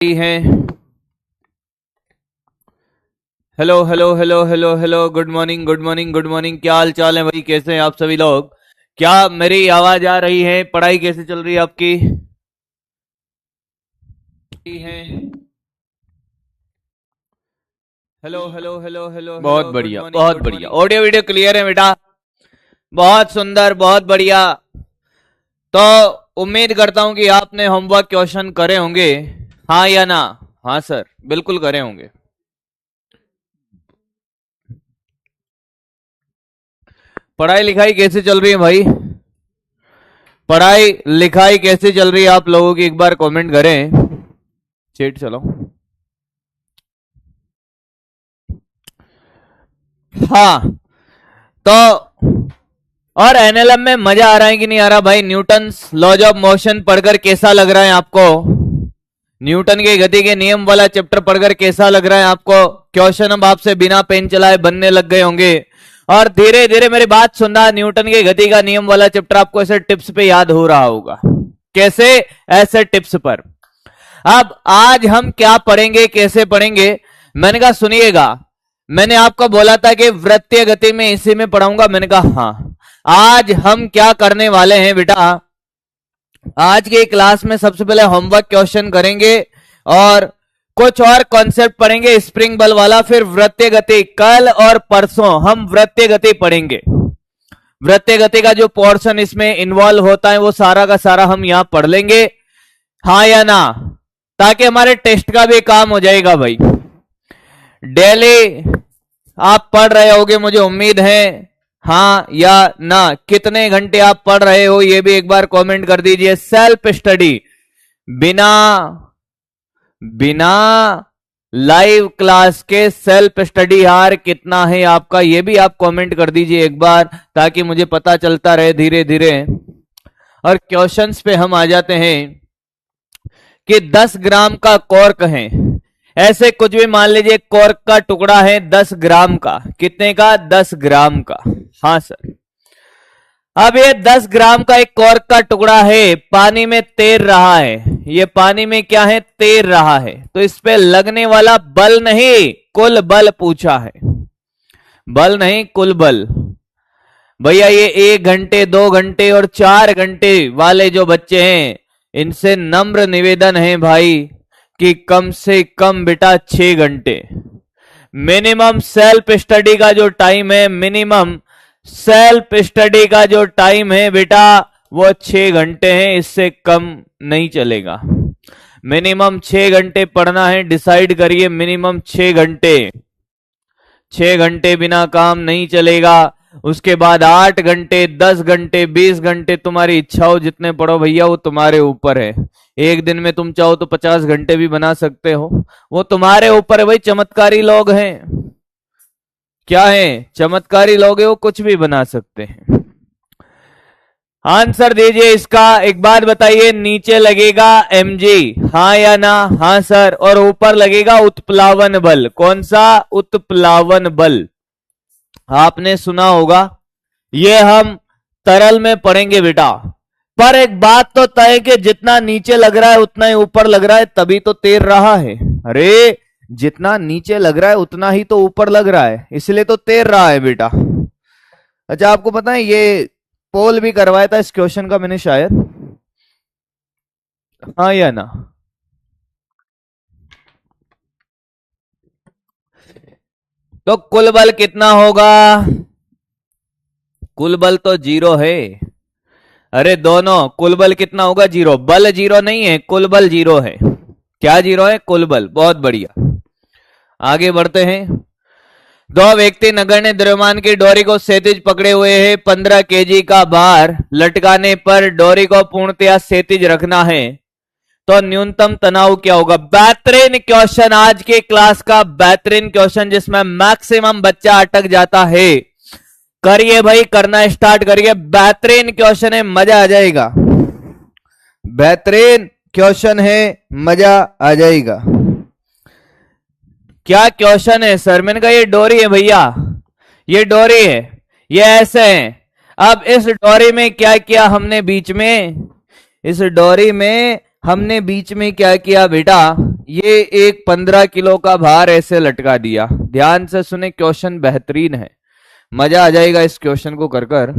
हैं। Hello hello hello hello hello, good morning good morning good morning. क्या हाल चाल है भाई, कैसे हैं आप सभी लोग? क्या मेरी आवाज आ रही है? पढ़ाई कैसे चल रही है आपकी? है। हेलो हेलो हेलो हेलो बहुत हेलो, गुड बढ़िया, मॉर्निंग बहुत गुड बढ़िया। मॉर्निंग। ऑडियो वीडियो क्लियर है बेटा? बहुत सुंदर, बहुत बढ़िया। तो उम्मीद करता हूं कि आपने होमवर्क क्वेश्चन करे होंगे, हाँ या ना? हाँ सर, बिल्कुल करे होंगे। पढ़ाई लिखाई कैसे चल रही है भाई? पढ़ाई लिखाई कैसे चल रही है आप लोगों की? एक बार कमेंट करें। चेट चलो। हाँ, तो और एनएलएम में मजा आ रहा है कि नहीं आ रहा भाई? न्यूटन्स लॉज ऑफ मोशन पढ़कर कैसा लग रहा है आपको? न्यूटन के गति के नियम वाला चैप्टर पढ़कर कैसा लग रहा है आपको? क्वेश्चन अब आपसे बिना पेन चलाए बनने लग गए होंगे और धीरे धीरे मेरी बात सुनना, न्यूटन के गति का नियम वाला चैप्टर आपको ऐसे टिप्स पे याद हो रहा होगा। कैसे? ऐसे टिप्स पर। अब आज हम क्या पढ़ेंगे, कैसे पढ़ेंगे? मैंने कहा सुनिएगा, मैंने आपको बोला था कि वृत्तीय गति में इसी में पढ़ाऊंगा। मैंने कहा हाँ। आज हम क्या करने वाले हैं बेटा, आज की क्लास में सबसे पहले होमवर्क क्वेश्चन करेंगे और कुछ और कॉन्सेप्ट पढ़ेंगे स्प्रिंग बल वाला, फिर वृत्तीय गति। कल और परसों हम वृत्तीय गति पढ़ेंगे। वृत्तीय गति का जो पोर्शन इसमें इन्वॉल्व होता है वो सारा का सारा हम यहां पढ़ लेंगे, हाँ या ना? ताकि हमारे टेस्ट का भी काम हो जाएगा भाई। डेली आप पढ़ रहे होगे मुझे उम्मीद है, हाँ या ना? कितने घंटे आप पढ़ रहे हो ये भी एक बार कमेंट कर दीजिए। सेल्फ स्टडी बिना बिना लाइव क्लास के सेल्फ स्टडी हार कितना है आपका, ये भी आप कमेंट कर दीजिए एक बार, ताकि मुझे पता चलता रहे धीरे धीरे। और क्वेश्चंस पे हम आ जाते हैं कि 10 ग्राम का कॉर्क है, ऐसे कुछ भी मान लीजिए कॉर्क का टुकड़ा है 10 ग्राम का। कितने का? 10 ग्राम का। हाँ सर। अब ये 10 ग्राम का एक कॉर्क का टुकड़ा है, पानी में तैर रहा है। ये पानी में क्या है? तैर रहा है। तो इस पे लगने वाला बल नहीं, कुल बल पूछा है। बल नहीं, कुल बल। भैया ये 1 घंटे 2 घंटे और 4 घंटे वाले जो बच्चे हैं, इनसे नम्र निवेदन है भाई कि कम से कम बेटा 6 घंटे मिनिमम सेल्फ स्टडी का जो टाइम है, मिनिमम सेल्फ स्टडी का जो टाइम है बेटा वो 6 घंटे है, इससे कम नहीं चलेगा। मिनिमम 6 घंटे पढ़ना है, डिसाइड करिए मिनिमम 6 घंटे। 6 घंटे बिना काम नहीं चलेगा। उसके बाद 8 घंटे 10 घंटे 20 घंटे, तुम्हारी इच्छा हो जितने पढ़ो भैया, वो तुम्हारे ऊपर है। एक दिन में तुम चाहो तो 50 घंटे भी बना सकते हो, वो तुम्हारे ऊपर है भाई। चमत्कारी लोग हैं, क्या है? चमत्कारी लोग हैं, वो कुछ भी बना सकते हैं। आंसर दीजिए इसका। एक बात बताइए, नीचे लगेगा mg, हाँ या ना? हाँ सर। और ऊपर लगेगा उत्प्लावन बल। कौन सा? उत्प्लावन बल। आपने सुना होगा, ये हम तरल में पढ़ेंगे बेटा। पर एक बात तो तय है कि जितना नीचे लग रहा है उतना ही ऊपर लग रहा है, तभी तो तैर रहा है। अरे जितना नीचे लग रहा है उतना ही तो ऊपर लग रहा है, इसलिए तो तैर रहा है बेटा। अच्छा, आपको पता है ये पोल भी करवाया था इस क्वेश्चन का मैंने शायद, हाँ या ना? तो कुल बल कितना होगा? कुल बल तो 0 है। अरे दोनों, कुल बल कितना होगा? 0। बल 0 नहीं है, कुल बल 0 है। क्या 0 है? कुल बल। बहुत बढ़िया, आगे बढ़ते हैं। दो व्यक्ति नगण्य द्रव्यमान की डोरी को क्षैतिज पकड़े हुए हैं। 15 केजी का भार लटकाने पर डोरी को पूर्णतया क्षैतिज रखना है, तो न्यूनतम तनाव क्या होगा? बेहतरीन क्वेश्चन, आज के क्लास का बेहतरीन क्वेश्चन, जिसमें मैक्सिमम बच्चा अटक जाता है। करिए भाई, करना स्टार्ट करिए। बेहतरीन क्वेश्चन है, मजा आ जाएगा। बेहतरीन क्वेश्चन है, मजा आ जाएगा। क्या क्वेश्चन है सर? मैंने कहा ये डोरी है भैया, ये डोरी है, ये ऐसे है। अब इस डोरी में क्या किया हमने? बीच में, इस डोरी में हमने बीच में क्या किया बेटा? ये एक 15 किलो का भार ऐसे लटका दिया। ध्यान से सुने, क्वेश्चन बेहतरीन है, मजा आ जाएगा इस क्वेश्चन को कर कर।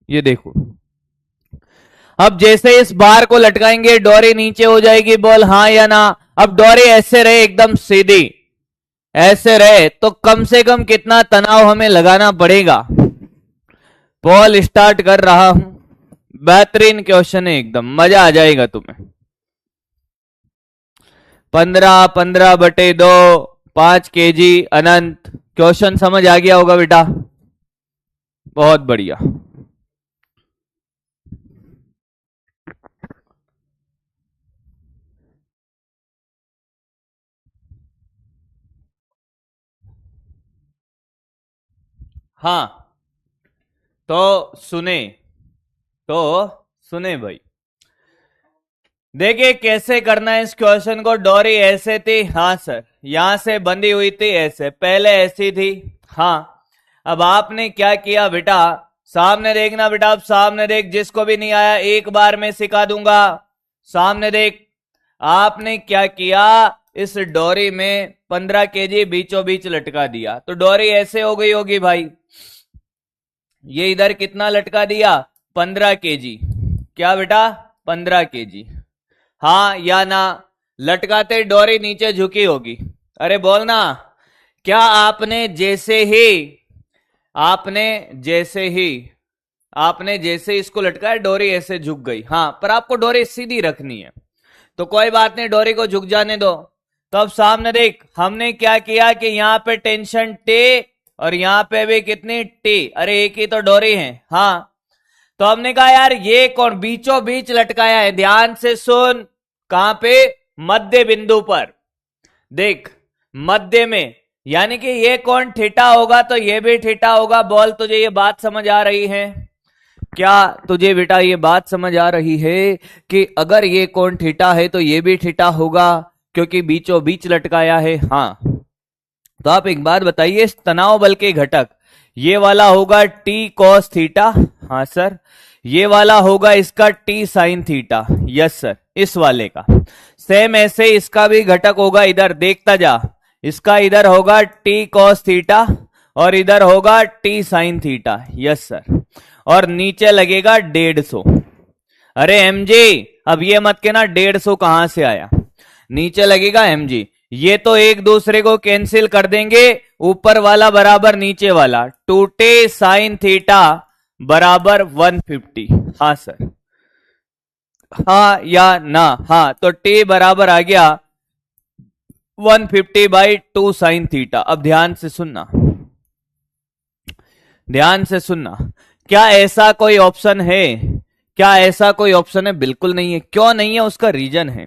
ये देखो, अब जैसे इस बार को लटकाएंगे डोरी नीचे हो जाएगी, बोल हाँ या ना। अब डोरी ऐसे रहे एकदम सीधी, ऐसे रहे तो कम से कम कितना तनाव हमें लगाना पड़ेगा। बॉल स्टार्ट कर रहा हूं, बेहतरीन क्वेश्चन है, एकदम मजा आ जाएगा तुम्हें। 15 15/2 5 kg अनंत। क्वेश्चन समझ आ गया होगा बेटा, बहुत बढ़िया। हाँ, तो सुने, तो सुने भाई, देखिए कैसे करना है इस क्वेश्चन को। डोरी ऐसे थी, हाँ सर, यहां से बंधी हुई थी ऐसे, पहले ऐसी थी, हाँ। अब आपने क्या किया बेटा, सामने देखना बेटा, अब सामने देख, जिसको भी नहीं आया एक बार में सिखा दूंगा। सामने देख, आपने क्या किया, इस डोरी में 15 kg बीचों बीच लटका दिया, तो डोरी ऐसे हो गई होगी भाई। ये इधर कितना लटका दिया, 15 kg। क्या बेटा, 15 kg, हाँ या ना। लटकाते डोरी नीचे झुकी होगी, अरे बोलना। क्या आपने जैसे ही, आपने जैसे ही, आपने जैसे इसको लटकाया डोरी ऐसे झुक गई, हाँ, पर आपको डोरी सीधी रखनी है, तो कोई बात नहीं, डोरी को झुक जाने दो। तो अब सामने देख, हमने क्या किया कि यहां पे टेंशन टे और यहां पे भी कितनी टी, अरे एक ही तो डोरी है, हाँ। तो हमने कहा यार ये कौन बीचों बीच लटकाया है, ध्यान से सुन, कहां पे, मध्य बिंदु पर। देख मध्य में, यानी कि ये कौन थीटा होगा तो ये भी थीटा होगा। बोल तुझे ये बात समझ आ रही है क्या, तुझे बेटा ये बात समझ आ रही है कि अगर ये कोण थीटा है तो ये भी थीटा होगा, क्योंकि बीचों बीच लटकाया है, हाँ। तो आप एक बात बताइए, इस तनाव बल के घटक, ये वाला होगा टी कॉस थीटा, हाँ सर। ये वाला होगा इसका T sine theta, yes sir. इस वाले का सेम ऐसे इसका भी घटक होगा, इधर देखता जा, इसका इधर होगा टी कॉस थीटा और इधर होगा T sine theta, yes sir. और नीचे लगेगा 150। अरे एमजी, अब ये मत कहना 150 कहां से आया, नीचे लगेगा एमजी। ये तो एक दूसरे को कैंसिल कर देंगे, ऊपर वाला बराबर नीचे वाला, 2t साइन थीटा बराबर 150, हाँ सर, हाँ या ना, हाँ। तो t बराबर आ गया 150/2 साइन थीटा। अब ध्यान से सुनना, ध्यान से सुनना, क्या ऐसा कोई ऑप्शन है, क्या ऐसा कोई ऑप्शन है, बिल्कुल नहीं है। क्यों नहीं है, उसका रीजन है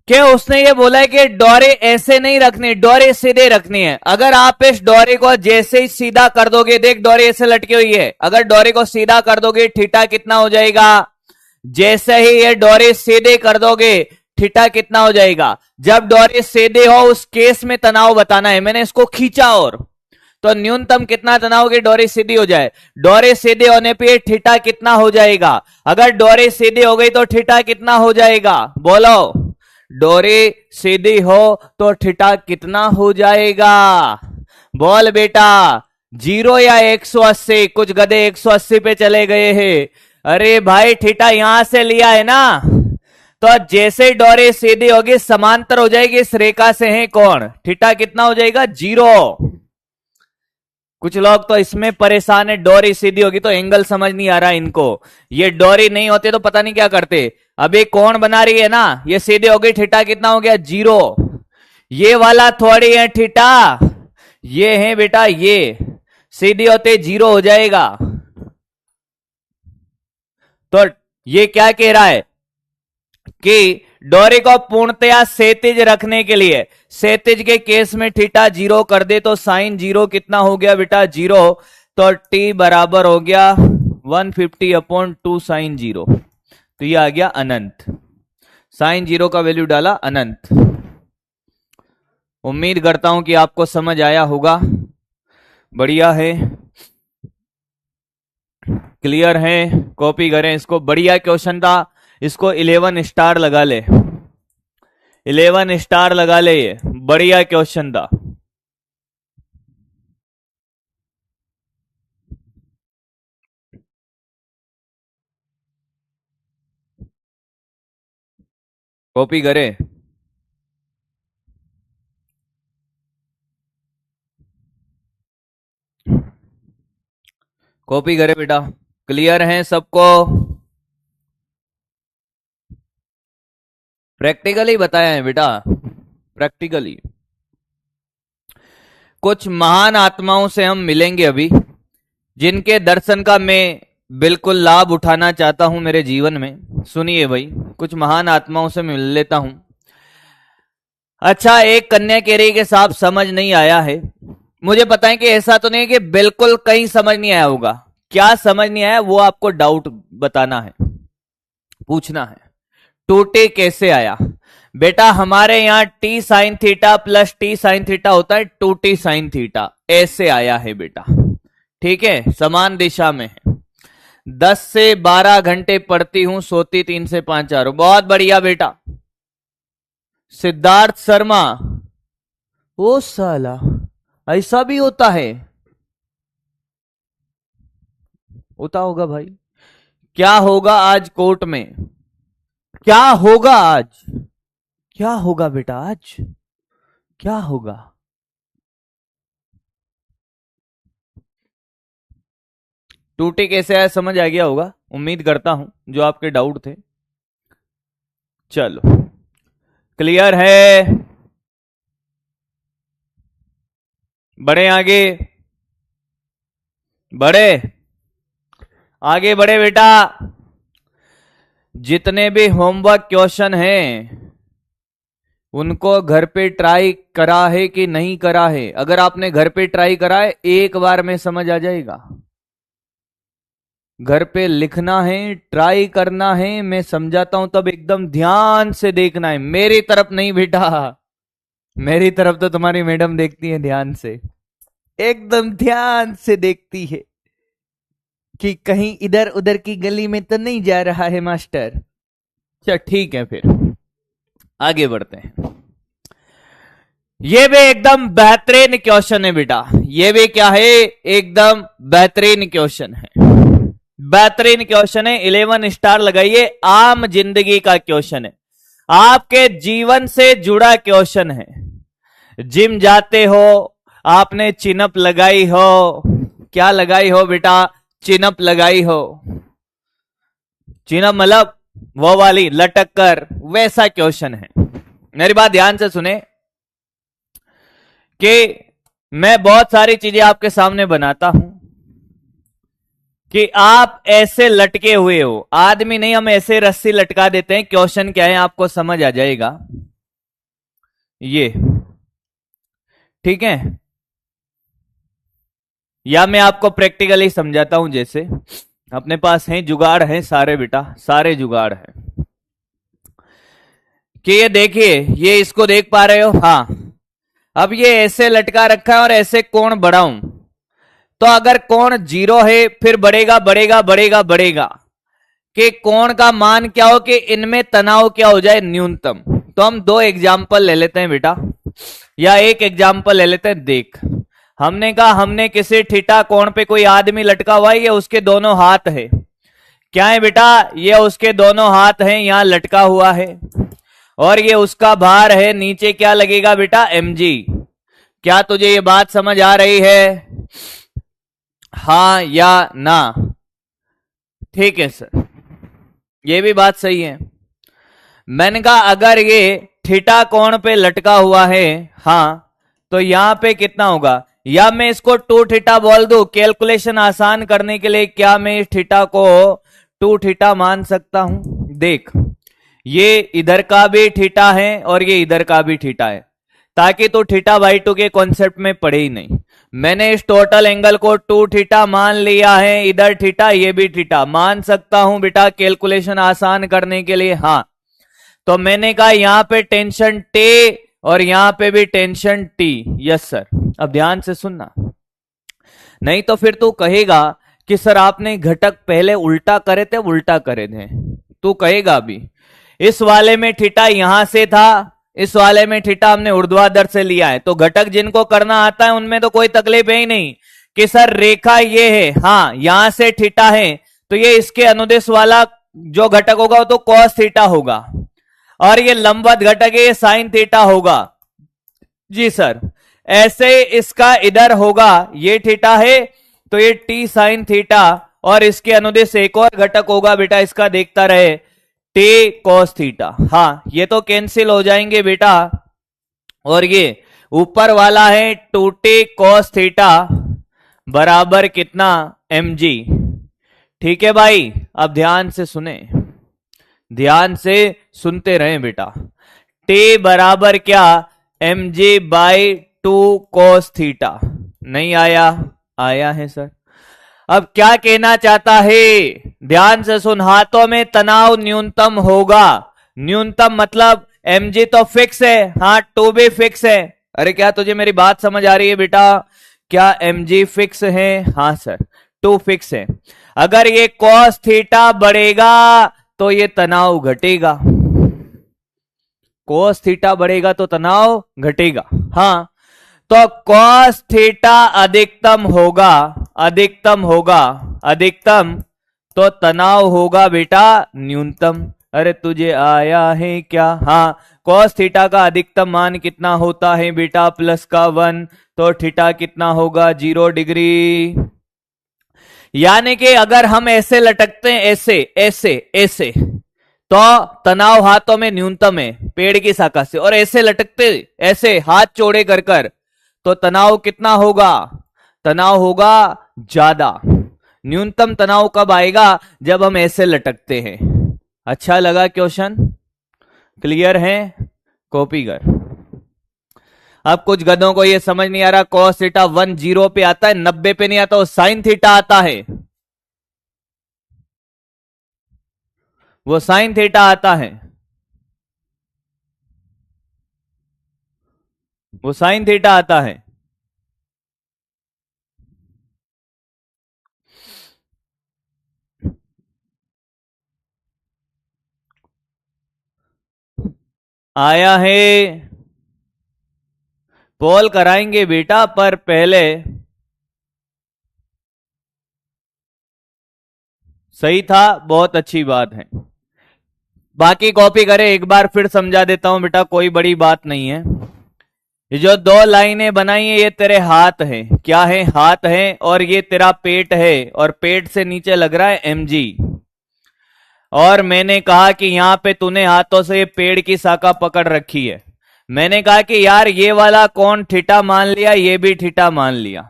कि उसने ये बोला है कि डोरी ऐसे नहीं रखनी, डोरी सीधे रखनी है। अगर आप इस डोरी को जैसे ही सीधा कर दोगे, देख डोरी ऐसे लटकी हुई है, अगर डोरी को सीधा कर दोगे थीटा कितना हो जाएगा, जैसे ही ये डोरी सीधे कर दोगे थीटा कितना हो जाएगा। जब डोरी सीधे हो उस केस में तनाव बताना है, मैंने इसको खींचा और तो न्यूनतम कितना तनाव की डोरी सीधी हो जाए, डोरी सीधे होने पे थीटा कितना हो जाएगा। अगर डोरी सीधी हो गई तो थीटा कितना हो जाएगा, बोलो, डोरी सीधी हो तो थीटा कितना हो जाएगा, बोल बेटा, 0 या 180। कुछ गधे 180 पे चले गए हैं। अरे भाई थीटा यहां से लिया है ना, तो जैसे डोरी सीधी होगी समांतर हो जाएगी इस रेखा से है कौन, थीटा कितना हो जाएगा, 0। कुछ लोग तो इसमें परेशान है, डोरी सीधी होगी तो एंगल समझ नहीं आ रहा इनको। ये डोरी नहीं होते तो पता नहीं क्या करते। अभी कौन बना रही है ना, ये सीधी हो गई, थीटा कितना हो गया, 0। ये वाला थोड़ी है थीटा, ये है बेटा, ये सीधी होते 0 हो जाएगा। तो ये क्या कह रहा है कि डोरी को पूर्णतया क्षैतिज रखने के लिए, क्षैतिज के केस में थीटा 0 कर दे तो साइन 0 कितना हो गया बेटा, 0। तो t बराबर हो गया 150/2 साइन 0, तो ये आ गया अनंत। साइन 0 का वैल्यू डाला अनंत। उम्मीद करता हूं कि आपको समझ आया होगा। बढ़िया है, क्लियर है, कॉपी करें इसको। बढ़िया क्वेश्चन था, इसको 11 स्टार लगा ले, 11 स्टार लगा ले, ये बढ़िया क्वेश्चन था। कॉपी करे, कॉपी करे बेटा। क्लियर है सबको? प्रैक्टिकली बताया है बेटा, प्रैक्टिकली। कुछ महान आत्माओं से हम मिलेंगे अभी, जिनके दर्शन का मैं बिल्कुल लाभ उठाना चाहता हूं मेरे जीवन में। सुनिए भाई, कुछ महान आत्माओं से मिल लेता हूं। अच्छा, एक कन्या कह रही कि साहब समझ नहीं आया है। मुझे पता है कि ऐसा तो नहीं है कि बिल्कुल कहीं समझ नहीं आया होगा। क्या समझ नहीं आया वो आपको डाउट बताना है, पूछना है। टूटे कैसे आया बेटा? हमारे यहां T sign theta plus T sine theta होता है 2t साइन थीटा, ऐसे आया है बेटा। ठीक है, समान दिशा में है। 10 से 12 घंटे पढ़ती हूं, सोती 3 से 5 4। बहुत बढ़िया बेटा। सिद्धार्थ शर्मा, ओ साला ऐसा भी होता है? होता होगा भाई। क्या होगा आज कोर्ट में? क्या होगा आज? क्या होगा बेटा आज? क्या होगा? टूटे कैसे आया समझ आ गया होगा, उम्मीद करता हूं, जो आपके डाउट थे। चलो, क्लियर है? बढ़े आगे, बढ़े आगे, बढ़े बेटा। जितने भी होमवर्क क्वेश्चन हैं उनको घर पे ट्राई करा है कि नहीं करा है? अगर आपने घर पे ट्राई करा है, एक बार में समझ आ जाएगा। घर पे लिखना है, ट्राई करना है, मैं समझाता हूं तब एकदम ध्यान से देखना है। मेरी तरफ नहीं बेटा, मेरी तरफ तो तुम्हारी मैडम देखती है ध्यान से, एकदम ध्यान से देखती है कि कहीं इधर उधर की गली में तो नहीं जा रहा है मास्टर। अच्छा ठीक है, फिर आगे बढ़ते हैं। ये भी एकदम बेहतरीन क्वेश्चन है बेटा, ये भी क्या है, एकदम बेहतरीन क्वेश्चन है, बेहतरीन क्वेश्चन है। 11 स्टार लगाइए। आम जिंदगी का क्वेश्चन है, आपके जीवन से जुड़ा क्वेश्चन है। जिम जाते हो, आपने चिनअप लगाई हो, क्या लगाई हो बेटा? चिनअप लगाई हो। चिनअप मतलब वो वाली लटक कर, वैसा क्वेश्चन है। मेरी बात ध्यान से सुने कि मैं बहुत सारी चीजें आपके सामने बनाता हूं कि आप ऐसे लटके हुए हो। आदमी नहीं, हम ऐसे रस्सी लटका देते हैं। क्वेश्चन क्या है आपको समझ आ जाएगा। ये ठीक है, या मैं आपको प्रैक्टिकली समझाता हूं। जैसे अपने पास है जुगाड़ है सारे बेटा, सारे जुगाड़ है। कि ये देखिए, ये इसको देख पा रहे हो? हाँ। अब ये ऐसे लटका रखा है और ऐसे कोण बढ़ाऊं तो अगर कोण 0 है फिर बढ़ेगा बढ़ेगा बढ़ेगा बढ़ेगा, कि कोण का मान क्या हो कि इनमें तनाव क्या हो जाए, न्यूनतम। तो हम 2 एग्जाम्पल ले लेते हैं बेटा, या एक एग्जाम्पल ले लेते हैं। देख, हमने कहा हमने किसी थीटा कोण पे कोई आदमी लटका हुआ है, ये उसके दोनों हाथ है। क्या है बेटा? ये उसके दोनों हाथ हैं, यहां लटका हुआ है, और ये उसका भार है। नीचे क्या लगेगा बेटा? mg। क्या तुझे ये बात समझ आ रही है? हाँ या ना? ठीक है सर, ये भी बात सही है। मैंने कहा अगर ये थीटा कोण पे लटका हुआ है, हाँ, तो यहां पे कितना होगा? या मैं इसको 2 थीटा बोल दूं कैलकुलेशन आसान करने के लिए। क्या मैं इस थीटा को 2 थीटा मान सकता हूं? देख, ये इधर का भी थीटा है और ये इधर का भी थीटा है, ताकि तो थीटा बाई 2 के कॉन्सेप्ट में पढ़े ही नहीं। मैंने इस टोटल एंगल को 2 थीटा मान लिया है, इधर थीटा, ये भी थीटा मान सकता हूं बेटा कैलकुलेशन आसान करने के लिए। हाँ, तो मैंने कहा यहां पे टेंशन टे और यहां पे भी टेंशन टी। Yes sir. अब ध्यान से सुनना, नहीं तो फिर तू कहेगा कि सर आपने घटक पहले उल्टा करे थे, उल्टा करे थे, तू कहेगा भी। इस वाले में थीटा यहां से था, इस वाले में थीटा हमने ऊर्ध्वाधर से लिया है, तो घटक जिनको करना आता है उनमें तो कोई तकलीफ है ही नहीं कि सर रेखा ये है, हाँ यहां से थीटा है तो ये इसके अनुदेश वाला जो घटक होगा वो तो कॉस थीटा होगा, और ये लंबवत घटक है ये साइन थीटा होगा। जी सर, ऐसे इसका इधर होगा, ये थीटा है तो ये टी साइन थीटा, और इसके अनुदेश एक और घटक होगा बेटा, इसका देखता रहे, टी कॉस थीटा। हाँ ये तो कैंसिल हो जाएंगे बेटा, और ये ऊपर वाला है 2t कॉस थीटा बराबर कितना, mg। ठीक है भाई, अब ध्यान से सुने, ध्यान से सुनते रहें बेटा। t बराबर क्या, mg बाई 2 कॉस थीटा। नहीं आया, आया है सर। अब क्या कहना चाहता है, ध्यान से सुन, हाथों में तनाव न्यूनतम होगा, न्यूनतम मतलब mg तो फिक्स है, हाँ 2 भी फिक्स है। अरे क्या तुझे मेरी बात समझ आ रही है बेटा, क्या mg फिक्स है, हाँ सर 2 फिक्स है। अगर ये cos थीटा बढ़ेगा तो ये तनाव घटेगा, cos थीटा बढ़ेगा तो तनाव घटेगा, हाँ तो cos थीटा अधिकतम होगा, अधिकतम होगा, अधिकतम तो तनाव होगा बेटा न्यूनतम। अरे तुझे आया है क्या, हाँ cos थीटा का अधिकतम मान कितना होता है बेटा, प्लस का 1, तो थीटा कितना होगा 0 डिग्री। यानी कि अगर हम ऐसे लटकते हैं, ऐसे ऐसे ऐसे, तो तनाव हाथों में न्यूनतम है पेड़ की शाखा से, और ऐसे लटकते ऐसे हाथ चौड़े कर कर, तो तनाव कितना होगा, तनाव होगा ज्यादा। न्यूनतम तनाव कब आएगा, जब हम ऐसे लटकते हैं। अच्छा लगा क्वेश्चन, क्लियर है, कॉपी कर। अब कुछ गधों को ये समझ नहीं आ रहा, cos थीटा 1 0 पे आता है, 90 पे नहीं आता, वो साइन थीटा आता है, वो साइन थीटा आता है, वो साइन थीटा आता है। आया है, पोल कराएंगे बेटा, पर पहले सही था, बहुत अच्छी बात है। बाकी कॉपी करे, एक बार फिर समझा देता हूं बेटा, कोई बड़ी बात नहीं है। ये जो 2 लाइनें बनाई है ये तेरे हाथ हैं, क्या है, हाथ हैं, और ये तेरा पेट है, और पेट से नीचे लग रहा है mg। और मैंने कहा कि यहां पे तूने हाथों से ये पेड़ की शाखा पकड़ रखी है, मैंने कहा कि यार ये वाला कौन थीटा मान लिया, ये भी थीटा मान लिया,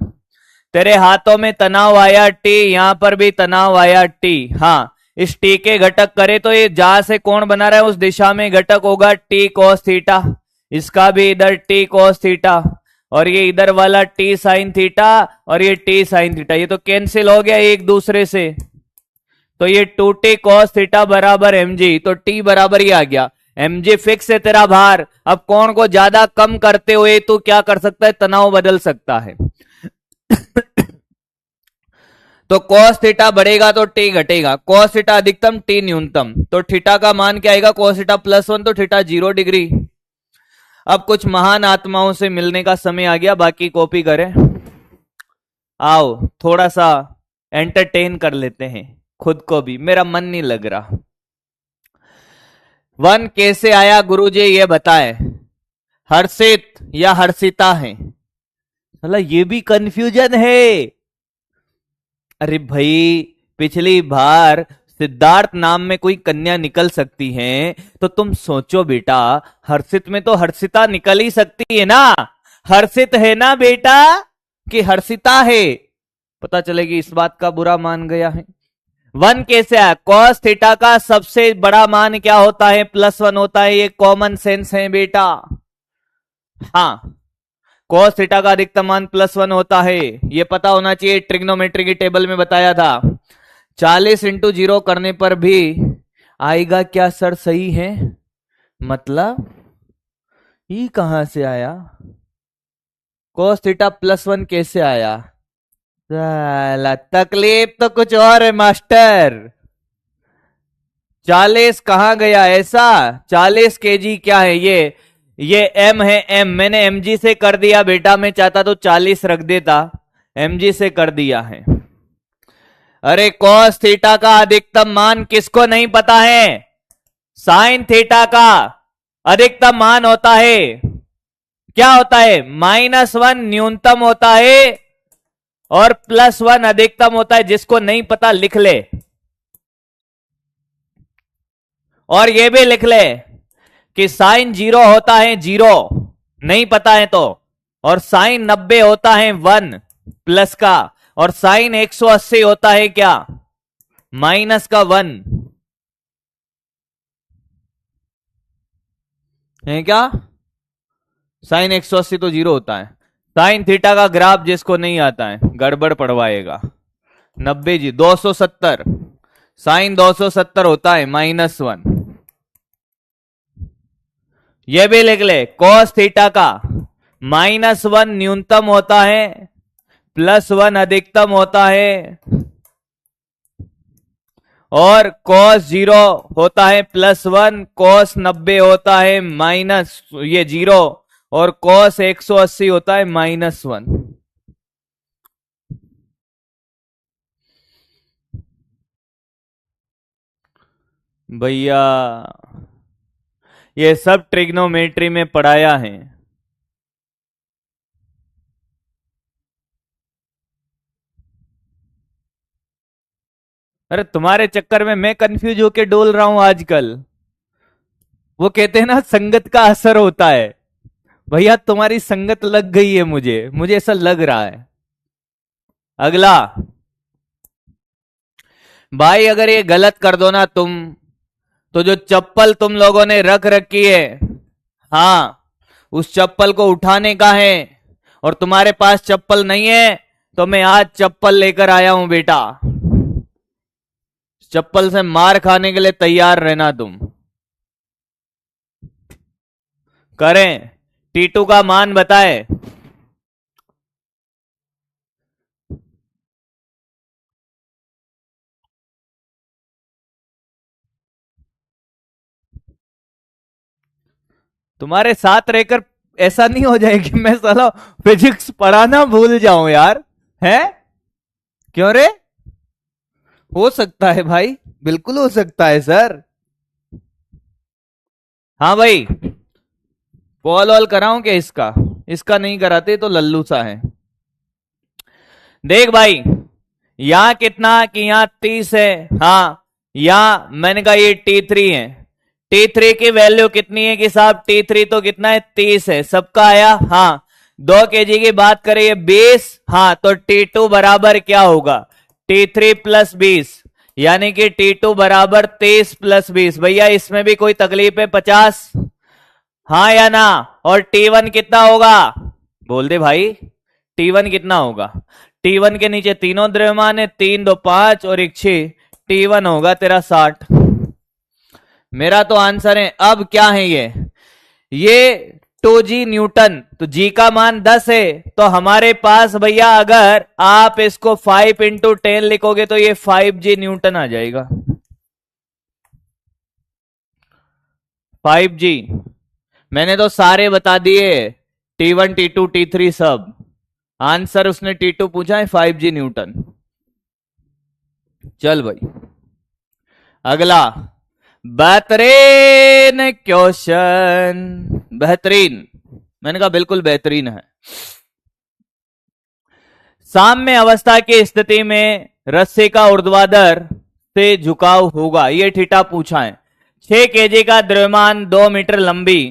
तेरे हाथों में तनाव आया टी, यहां पर भी तनाव आया टी, हाँ इस टी के घटक करे तो ये जहां से कोण बना रहा है उस दिशा में घटक होगा टी कॉस थीटा, इसका भी इधर टी कॉस थीटा, और ये इधर वाला टी साइन थीटा, और ये टी साइन थीटा, ये तो कैंसिल हो गया एक दूसरे से, तो ये 2t cos थीटा बराबर mg, तो t बराबर ही आ गया, mg फिक्स है तेरा भार। अब कोण को ज्यादा कम करते हुए तू क्या कर सकता है, तनाव बदल सकता है। तो cos थीटा बढ़ेगा तो t घटेगा, cos थीटा अधिकतम t न्यूनतम, तो थीटा का मान क्या आएगा, cos थीटा +1, तो थीटा 0 डिग्री। अब कुछ महान आत्माओं से मिलने का समय आ गया, बाकी कॉपी करें, आओ थोड़ा सा एंटरटेन कर लेते हैं खुद को भी, मेरा मन नहीं लग रहा। 1 कैसे आया गुरुजी ये बताए, हर्षित या हर्षिता है, मतलब ये भी कंफ्यूजन है। अरे भाई पिछली बार सिद्धार्थ नाम में कोई कन्या निकल सकती है, तो तुम सोचो बेटा, हर्षित में तो हर्षिता निकल ही सकती है ना, हर्षित है ना बेटा कि हर्षिता है, पता चलेगी इस बात का बुरा मान गया है। 1 कैसे आया, cos थीटा का सबसे बड़ा मान क्या होता है, +1 होता है, ये कॉमन सेंस है बेटा, हाँ cos थीटा का अधिकतम मान +1 होता है, ये पता होना चाहिए, ट्रिग्नोमेट्री की टेबल में बताया था। 40 × 0 करने पर भी आएगा क्या सर, सही है, मतलब ये कहां से आया, cos थीटा +1 कैसे आया, साला तकलीफ तो कुछ और है मास्टर। 40 कहां गया ऐसा? 40 केजी क्या है ये एम है, एम मैंने एमजी से कर दिया बेटा, मैं चाहता तो 40 रख देता, एमजी से कर दिया है। अरे कॉस थीटा का अधिकतम मान किसको नहीं पता है? साइन थीटा का अधिकतम मान होता है, क्या होता है? -1 न्यूनतम होता है और +1 अधिकतम होता है। जिसको नहीं पता लिख ले, और ये भी लिख ले कि साइन 0 होता है 0, नहीं पता है तो, और साइन 90 होता है 1 प्लस का, और साइन 180 होता है क्या? माइनस का 1 है क्या? साइन 180 तो 0 होता है। साइन थीटा का ग्राफ जिसको नहीं आता है गड़बड़ पढ़वाएगा। 90 जी 270, साइन 270 होता है -1। यह भी लिख ले, कॉस थीटा का -1 न्यूनतम होता है, +1 अधिकतम होता है, और cos 0 होता है +1, cos 90 होता है माइनस ये 0, और cos 180 होता है -1। भैया ये सब ट्रिग्नोमेट्री में पढ़ाया है। अरे तुम्हारे चक्कर में मैं कंफ्यूज होके डोल रहा हूं आजकल। वो कहते हैं ना संगत का असर होता है, भैया तुम्हारी संगत लग गई है, मुझे ऐसा लग रहा है। अगला भाई, अगर ये गलत कर दो ना तुम, तो जो चप्पल तुम लोगों ने रख रखी है, हाँ उस चप्पल को उठाने का है, और तुम्हारे पास चप्पल नहीं है, तो मैं आज चप्पल लेकर आया हूं बेटा। चप्पल से मार खाने के लिए तैयार रहना तुम। करें, T2 का मान बताए। तुम्हारे साथ रहकर ऐसा नहीं हो जाए कि मैं साला फिजिक्स पढ़ाना भूल जाऊं यार, है? क्यों रे? हो सकता है भाई, बिल्कुल हो सकता है सर। हाँ भाई, कॉल वॉल कराऊं क्या इसका? इसका नहीं कराते तो लल्लू सा है। देख भाई, यहां कितना कि यहां 30 है, हाँ यहां मैंने कहा ये T3 है। T3 की वैल्यू कितनी है कि साहब? T3 तो कितना है? 30 है। सबका आया? हाँ। 2 kg की बात करें ये 20, हाँ तो T2 बराबर क्या होगा? T3 + 20, यानी कि T2 बराबर 23 + 20। भैया इसमें भी कोई तकलीफ है? 50, हाँ या ना? और T1 कितना होगा? बोल दे भाई, T1 कितना होगा? T1 के नीचे तीनों द्रव्यमान है, 3 2 5 और 1 6, T1 होगा तेरा 60। मेरा तो आंसर है। अब क्या है ये 2G न्यूटन, तो G का मान 10 है, तो हमारे पास भैया अगर आप इसको 5 × 10 लिखोगे तो ये 5G न्यूटन आ जाएगा। 5G मैंने तो सारे बता दिए, T1 T2 T3 सब। आंसर उसने T2 पूछा है 5G न्यूटन। चल भाई अगला, बेहतरीन क्वेश्चन, बेहतरीन, मैंने कहा बिल्कुल बेहतरीन है। साम्य अवस्था की स्थिति में रस्सी का ऊर्ध्वाधर से झुकाव होगा, ये थीटा पूछा है। 6 kg का द्रव्यमान 2 मीटर लंबी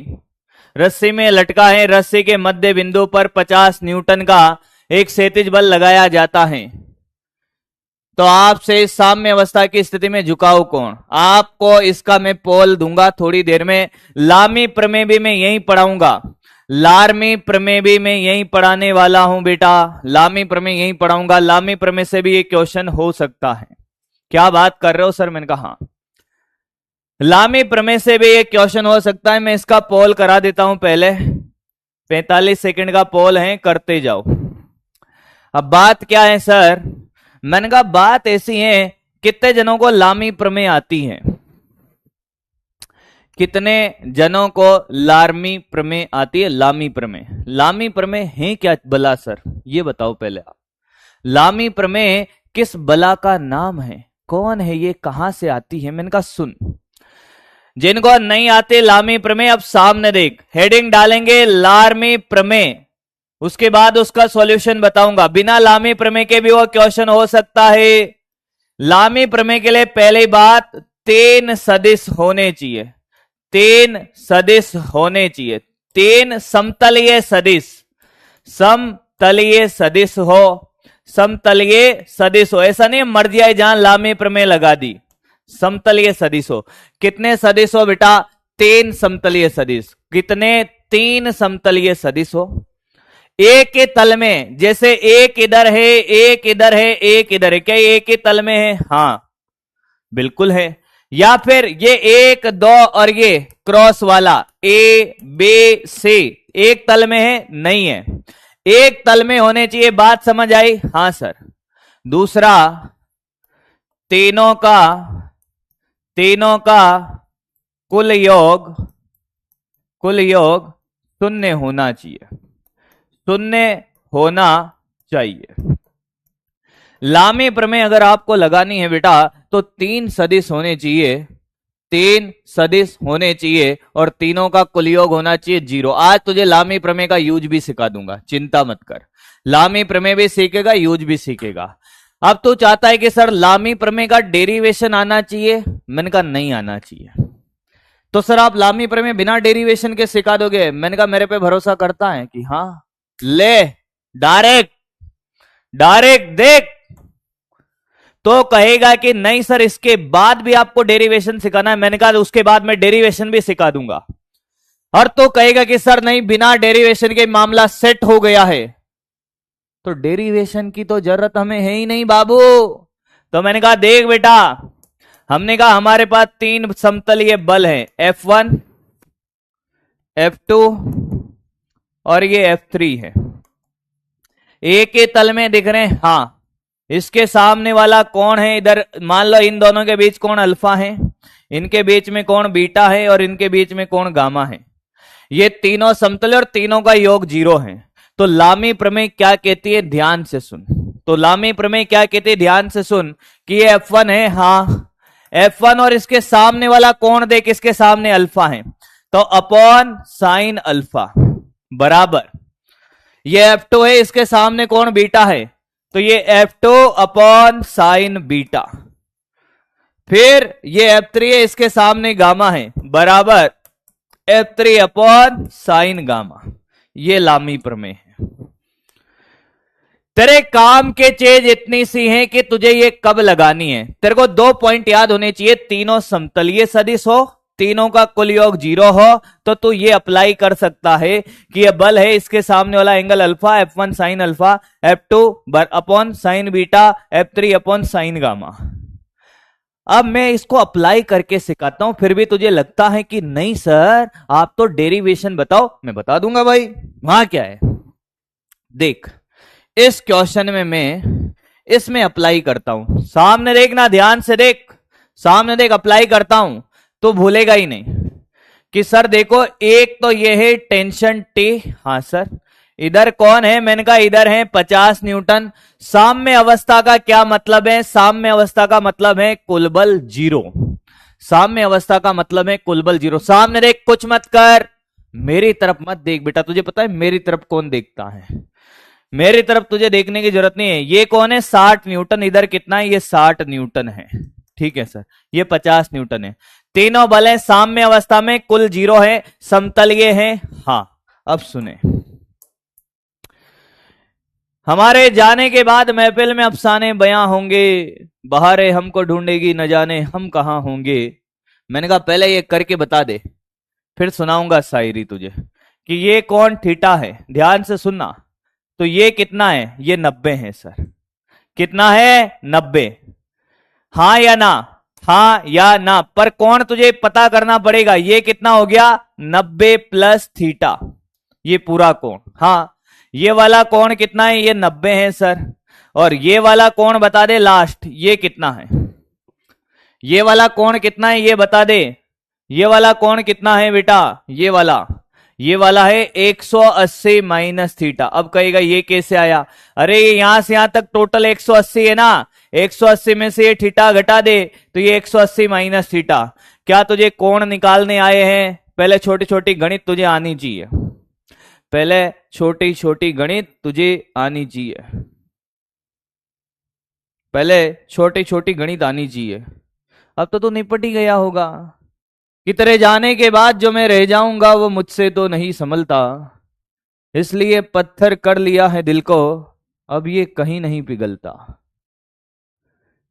रस्सी में लटका है। रस्सी के मध्य बिंदु पर 50 न्यूटन का एक क्षैतिज बल लगाया जाता है। तो आपसे साम्य अवस्था की स्थिति में झुकाव कोण, आपको इसका मैं पोल दूंगा थोड़ी देर में। लामी प्रमेय भी मैं यही पढ़ाऊंगा, लार्मी प्रमेय भी मैं यही पढ़ाने वाला हूं बेटा, लामी प्रमेय यही पढ़ाऊंगा। लामी प्रमेय से भी ये क्वेश्चन हो सकता है। क्या बात कर रहे हो सर? मैंने कहा हाँ, लामी प्रमेय से भी ये क्वेश्चन हो सकता है। मैं इसका पोल करा देता हूं पहले, 45 सेकंड का पोल है, करते जाओ। अब बात क्या है सर? मैंने कहा बात ऐसी है, कितने जनों को लामी प्रमेय आती है? कितने जनों को लामी प्रमेय आती है? लामी प्रमेय, लामी प्रमेय है क्या बला सर, ये बताओ पहले आप। लामी प्रमेय किस बला का नाम है? कौन है ये, कहां से आती है? मैंने कहा सुन, जिनको नहीं आते लामी प्रमेय, अब सामने देख, हेडिंग डालेंगे लामी प्रमेय, उसके बाद उसका सॉल्यूशन बताऊंगा। बिना लामी प्रमेय के भी वो क्वेश्चन हो सकता है। लामी प्रमेय के लिए पहली बात, 3 सदिश होने चाहिए, 3 सदिश होने चाहिए, 3 समतलीय सदिश, समतलीय सदिश हो, समतलीय सदिश हो, ऐसा नहीं मर्जी आई जहां लामी प्रमेय लगा दी, समतलीय सदिश हो। कितने सदिश हो बेटा? 3 समतलीय सदिश। कितने? 3 समतलीय सदिश हो। एक के तल में, जैसे एक इधर है, एक इधर है, एक इधर है, क्या एक ही तल में है? हां बिल्कुल है। या फिर ये 1 2 और ये क्रॉस वाला ए बी सी एक तल में है? नहीं है, एक तल में होने चाहिए। बात समझ आई? हां सर। दूसरा, तीनों का कुल योग 0 होना चाहिए, 0 होना चाहिए। लामी प्रमेय अगर आपको लगानी है बेटा तो 3 सदिश होने चाहिए, 3 सदिश होने चाहिए, और तीनों का कुल योग होना चाहिए 0। आज तुझे लामी प्रमेय का यूज भी सिखा दूंगा, चिंता मत कर। लामी प्रमेय भी सीखेगा, यूज भी सीखेगा। अब तू चाहता है कि सर लामी प्रमेय का डेरिवेशन आना चाहिए, मैंने कहा नहीं आना चाहिए। तो सर आप लामी प्रमेय बिना डेरिवेशन के सिखा दोगे? मैंने कहा मेरे पे भरोसा करता है कि हाँ, ले डायरेक्ट देख। तो कहेगा कि नहीं सर इसके बाद भी आपको डेरिवेशन सिखाना है, मैंने कहा उसके बाद मैं डेरिवेशन भी सिखा दूंगा। और तो कहेगा कि सर नहीं, बिना डेरिवेशन के मामला सेट हो गया है, तो डेरिवेशन की तो जरूरत हमें है ही नहीं बाबू। तो मैंने कहा देख बेटा, हमने कहा हमारे पास 3 समतलीय बल हैं, F1 F2 और ये F3 है, एक के तल में दिख रहे हैं। हाँ, इसके सामने वाला कौन है? इधर मान लो इन दोनों के बीच कौन अल्फा है, इनके बीच में कौन बीटा है, और इनके बीच में कौन गामा है। ये तीनों समतल और तीनों का योग 0 है। तो लामी प्रमेय क्या कहती है, ध्यान से सुन। तो लामी प्रमेय क्या कहती है, ध्यान से सुन, कि ये F1 है, हाँ F1, और इसके सामने वाला कौन, देख इसके सामने अल्फा है, तो अपॉन साइन अल्फा बराबर, ये F2 है, इसके सामने कौन, बीटा है, तो ये F2 अपॉन साइन बीटा। फिर ये F3 है, इसके सामने गामा है, बराबर F3 अपॉन साइन गामा। ये लामी प्रमेय है। तेरे काम के चीज इतनी सी है कि तुझे ये कब लगानी है। तेरे को 2 पॉइंट याद होने चाहिए, तीनों समतलीय सदिश हो, तीनों का कुल योग 0 हो, तो तू ये अप्लाई कर सकता है कि ये बल है, इसके सामने वाला angle alpha, F1 sine alpha, F2 upon sine beta, F3 upon sine gamma. अब मैं इसको अप्लाई करके सिखाता हूं, फिर भी तुझे लगता है कि नहीं सर आप तो डेरिवेशन बताओ, मैं बता दूंगा भाई। वहां क्या है देख, इस क्वेश्चन में मैं इसमें अप्लाई करता हूं, सामने देखना, ध्यान से देख, सामने देख, अप्लाई करता हूं तो भूलेगा ही नहीं कि सर देखो, एक तो ये है टेंशन टी, हाँ सर, इधर कौन है, मैंने कहा इधर है 50 न्यूटन। साम्य अवस्था का क्या मतलब है, साम्य अवस्था का मतलब है कुल बल 0, साम्य अवस्था का मतलब है कुल बल 0। सामने देख, कुछ मत कर, मेरी तरफ मत देख बेटा, तुझे पता है मेरी तरफ कौन देखता है, मेरी तरफ तुझे देखने की जरूरत नहीं है। ये कौन है, 60 न्यूटन, इधर कितना है, ये 60 न्यूटन है, ठीक है सर, ये 50 न्यूटन है। तीनों बल है साम्य अवस्था में, कुल 0 है, समतलीय है। हाँ अब सुने, हमारे जाने के बाद महफिल में अफसाने बयां होंगे, बहारे हमको ढूंढेगी न जाने हम कहां होंगे। मैंने कहा पहले ये करके बता दे, फिर सुनाऊंगा शायरी तुझे कि ये कौन, थीटा है, ध्यान से सुनना। तो ये कितना है, ये 90 है सर, कितना है, 90। हाँ या ना, हाँ या ना, पर कौन तुझे पता करना पड़ेगा, ये कितना हो गया, 90 प्लस थीटा, ये पूरा कोण। हाँ ये वाला कोण कितना है? ये 90 है सर। और ये वाला कोण बता दे लास्ट, ये कितना है? ये वाला कोण कितना है ये बता दे। ये वाला कोण कितना है बेटा? ये वाला है 180 माइनस थीटा। अब कहेगा ये कैसे आया? अरे यहां से यहां तक टोटल 180 है ना, 180 में से ये थीटा घटा दे तो ये 180 माइनस थीटा। क्या तुझे कोण निकालने आए हैं? पहले छोटी छोटी गणित तुझे आनी चाहिए, पहले छोटी छोटी गणित तुझे आनी चाहिए, पहले छोटी छोटी गणित आनी चाहिए। अब तो तू निपट ही गया होगा कि तेरे जाने के बाद जो मैं रह जाऊंगा वो मुझसे तो नहीं संभलता, इसलिए पत्थर कर लिया है दिल को, अब ये कहीं नहीं पिघलता।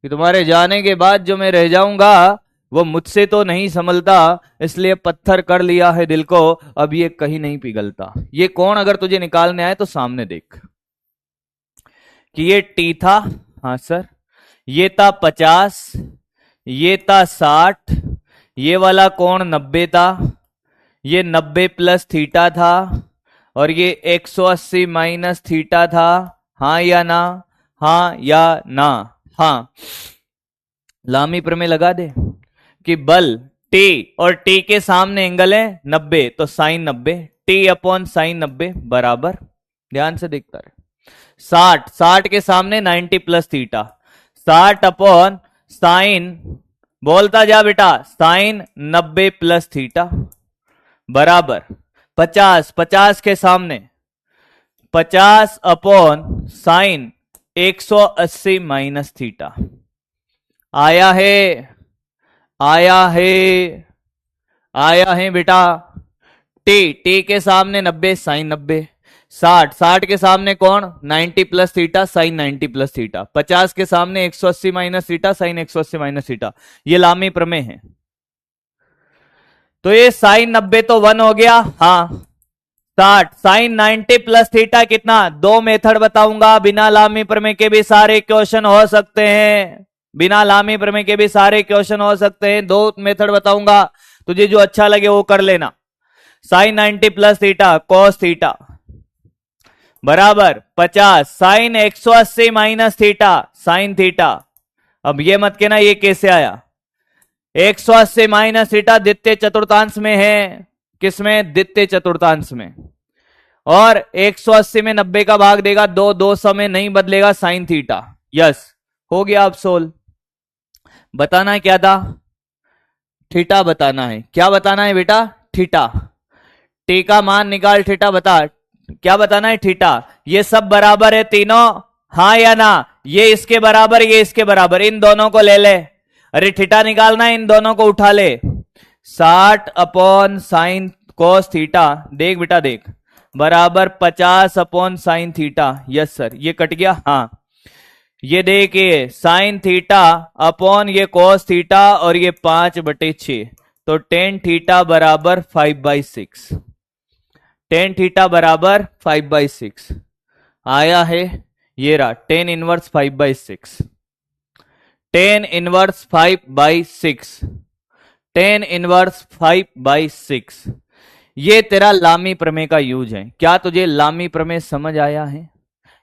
कि तुम्हारे जाने के बाद जो मैं रह जाऊंगा वो मुझसे तो नहीं संभलता, इसलिए पत्थर कर लिया है दिल को, अब ये कहीं नहीं पिघलता। ये कौन अगर तुझे निकालने आए तो सामने देख कि ये टी था, हाँ सर, ये था 50, ये था 60, ये वाला कोण 90 था, ये 90 प्लस थीटा था, और ये 180 माइनस थीटा था। हाँ या ना? हाँ या ना? हाँ। लामी प्रमेय लगा दे कि बल टी और टी के सामने एंगल है 90, तो साइन 90, टी अपॉन साइन 90 बराबर, ध्यान से देखता रहे, 60 के सामने 90 प्लस थीटा, 60 अपॉन साइन, बोलता जा बेटा, साइन 90 प्लस थीटा बराबर 50 के सामने 50 अपॉन साइन 180 माइनस थीटा। आया है बेटा। टी के सामने 90 साइन 90, 60 के सामने कौन? 90 plus theta sine 90 plus theta, 50 के सामने 180 minus theta sign 180 minus theta. ये लामी प्रमेय है। तो ये साइन 90 तो 1 हो गया, हाँ। 60 साइन 90 प्लस थीटा कितना? दो मेथड बताऊंगा, बिना लामी प्रमेय के भी सारे क्वेश्चन हो सकते हैं, बिना लामी प्रमेय के भी सारे क्वेश्चन हो सकते हैं। दो मेथड बताऊंगा, तुझे जो अच्छा लगे वो कर लेना। Sine 90 plus theta cos theta बराबर 50 sine 180 minus theta sine theta. अब ये मत कहना ये कैसे आया? 180 माइनस थीटा द्वितीय चतुर्थांश में है, किसमें? द्वितीय चतुर्थांश में। और 180 में 90 का भाग देगा, 200 में नहीं बदलेगा साइन थीटा। यस, हो गया। अब सोल बताना है क्या था? थीटा बताना है। क्या बताना है बेटा? थीटा। टी का मान निकाल, थीटा बता। क्या बताना है? थीटा। ये सब बराबर है तीनों, हाँ या ना? ये इसके बराबर, ये इसके बराबर, इन दोनों को ले ले। अरे थीटा निकालना है, इन दोनों को उठा ले। 60 अपॉन साइन कोस थीटा, देख बेटा देख, बराबर 50 upon sine theta. Yes sir, ये कट गया, हाँ। ये देखिए साइन थीटा अपॉन ये कोस थीटा और ये 5/6, तो टेन थीटा बराबर 5/6, टेन थीटा बराबर 5/6 आया है। ये रहा tan inverse 5/6, tan inverse 5/6, tan inverse 5/6। ये तेरा लामी प्रमेय का यूज है। क्या तुझे लामी प्रमेय समझ आया है?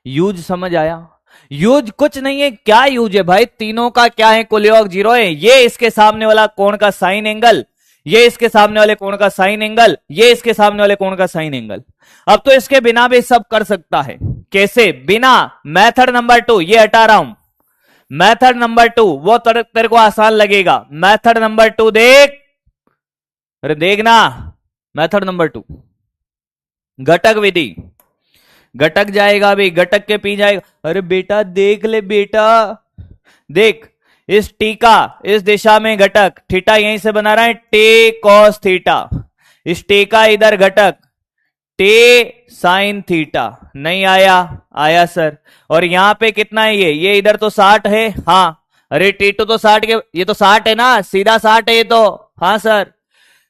यूज समझ आया? यूज कुछ नहीं है, क्या यूज है भाई? तीनों का क्या है? कुल योग 0 है। ये इसके सामने वाला कोण का साइन एंगल, ये इसके सामने वाले कोण का साइन एंगल, ये इसके सामने वाले कोण का साइन एंगल। अब तो इसके बिना भी सब कर सकता है। कैसे? बिना। मेथड नंबर 2 ये हटा रहा हूं, मेथड नंबर 2 वो तेरे को आसान लगेगा। मेथड नंबर 2 देख, अरे देखना, मेथड नंबर 2 घटक विधि। घटक जाएगा अभी, घटक के पी जाएगा। अरे बेटा देख ले बेटा, देख इस टी का इस दिशा में घटक, थीटा यहीं से बना रहा है, टे कॉस थीटा। इस टे का इधर घटक टे साइन थीटा। नहीं आया? आया सर। और यहां पे कितना है? ये इधर तो 60 है, हाँ। अरे टी2 तो 60 के, ये तो 60 है ना, सीधा 60 है ये तो, हाँ सर।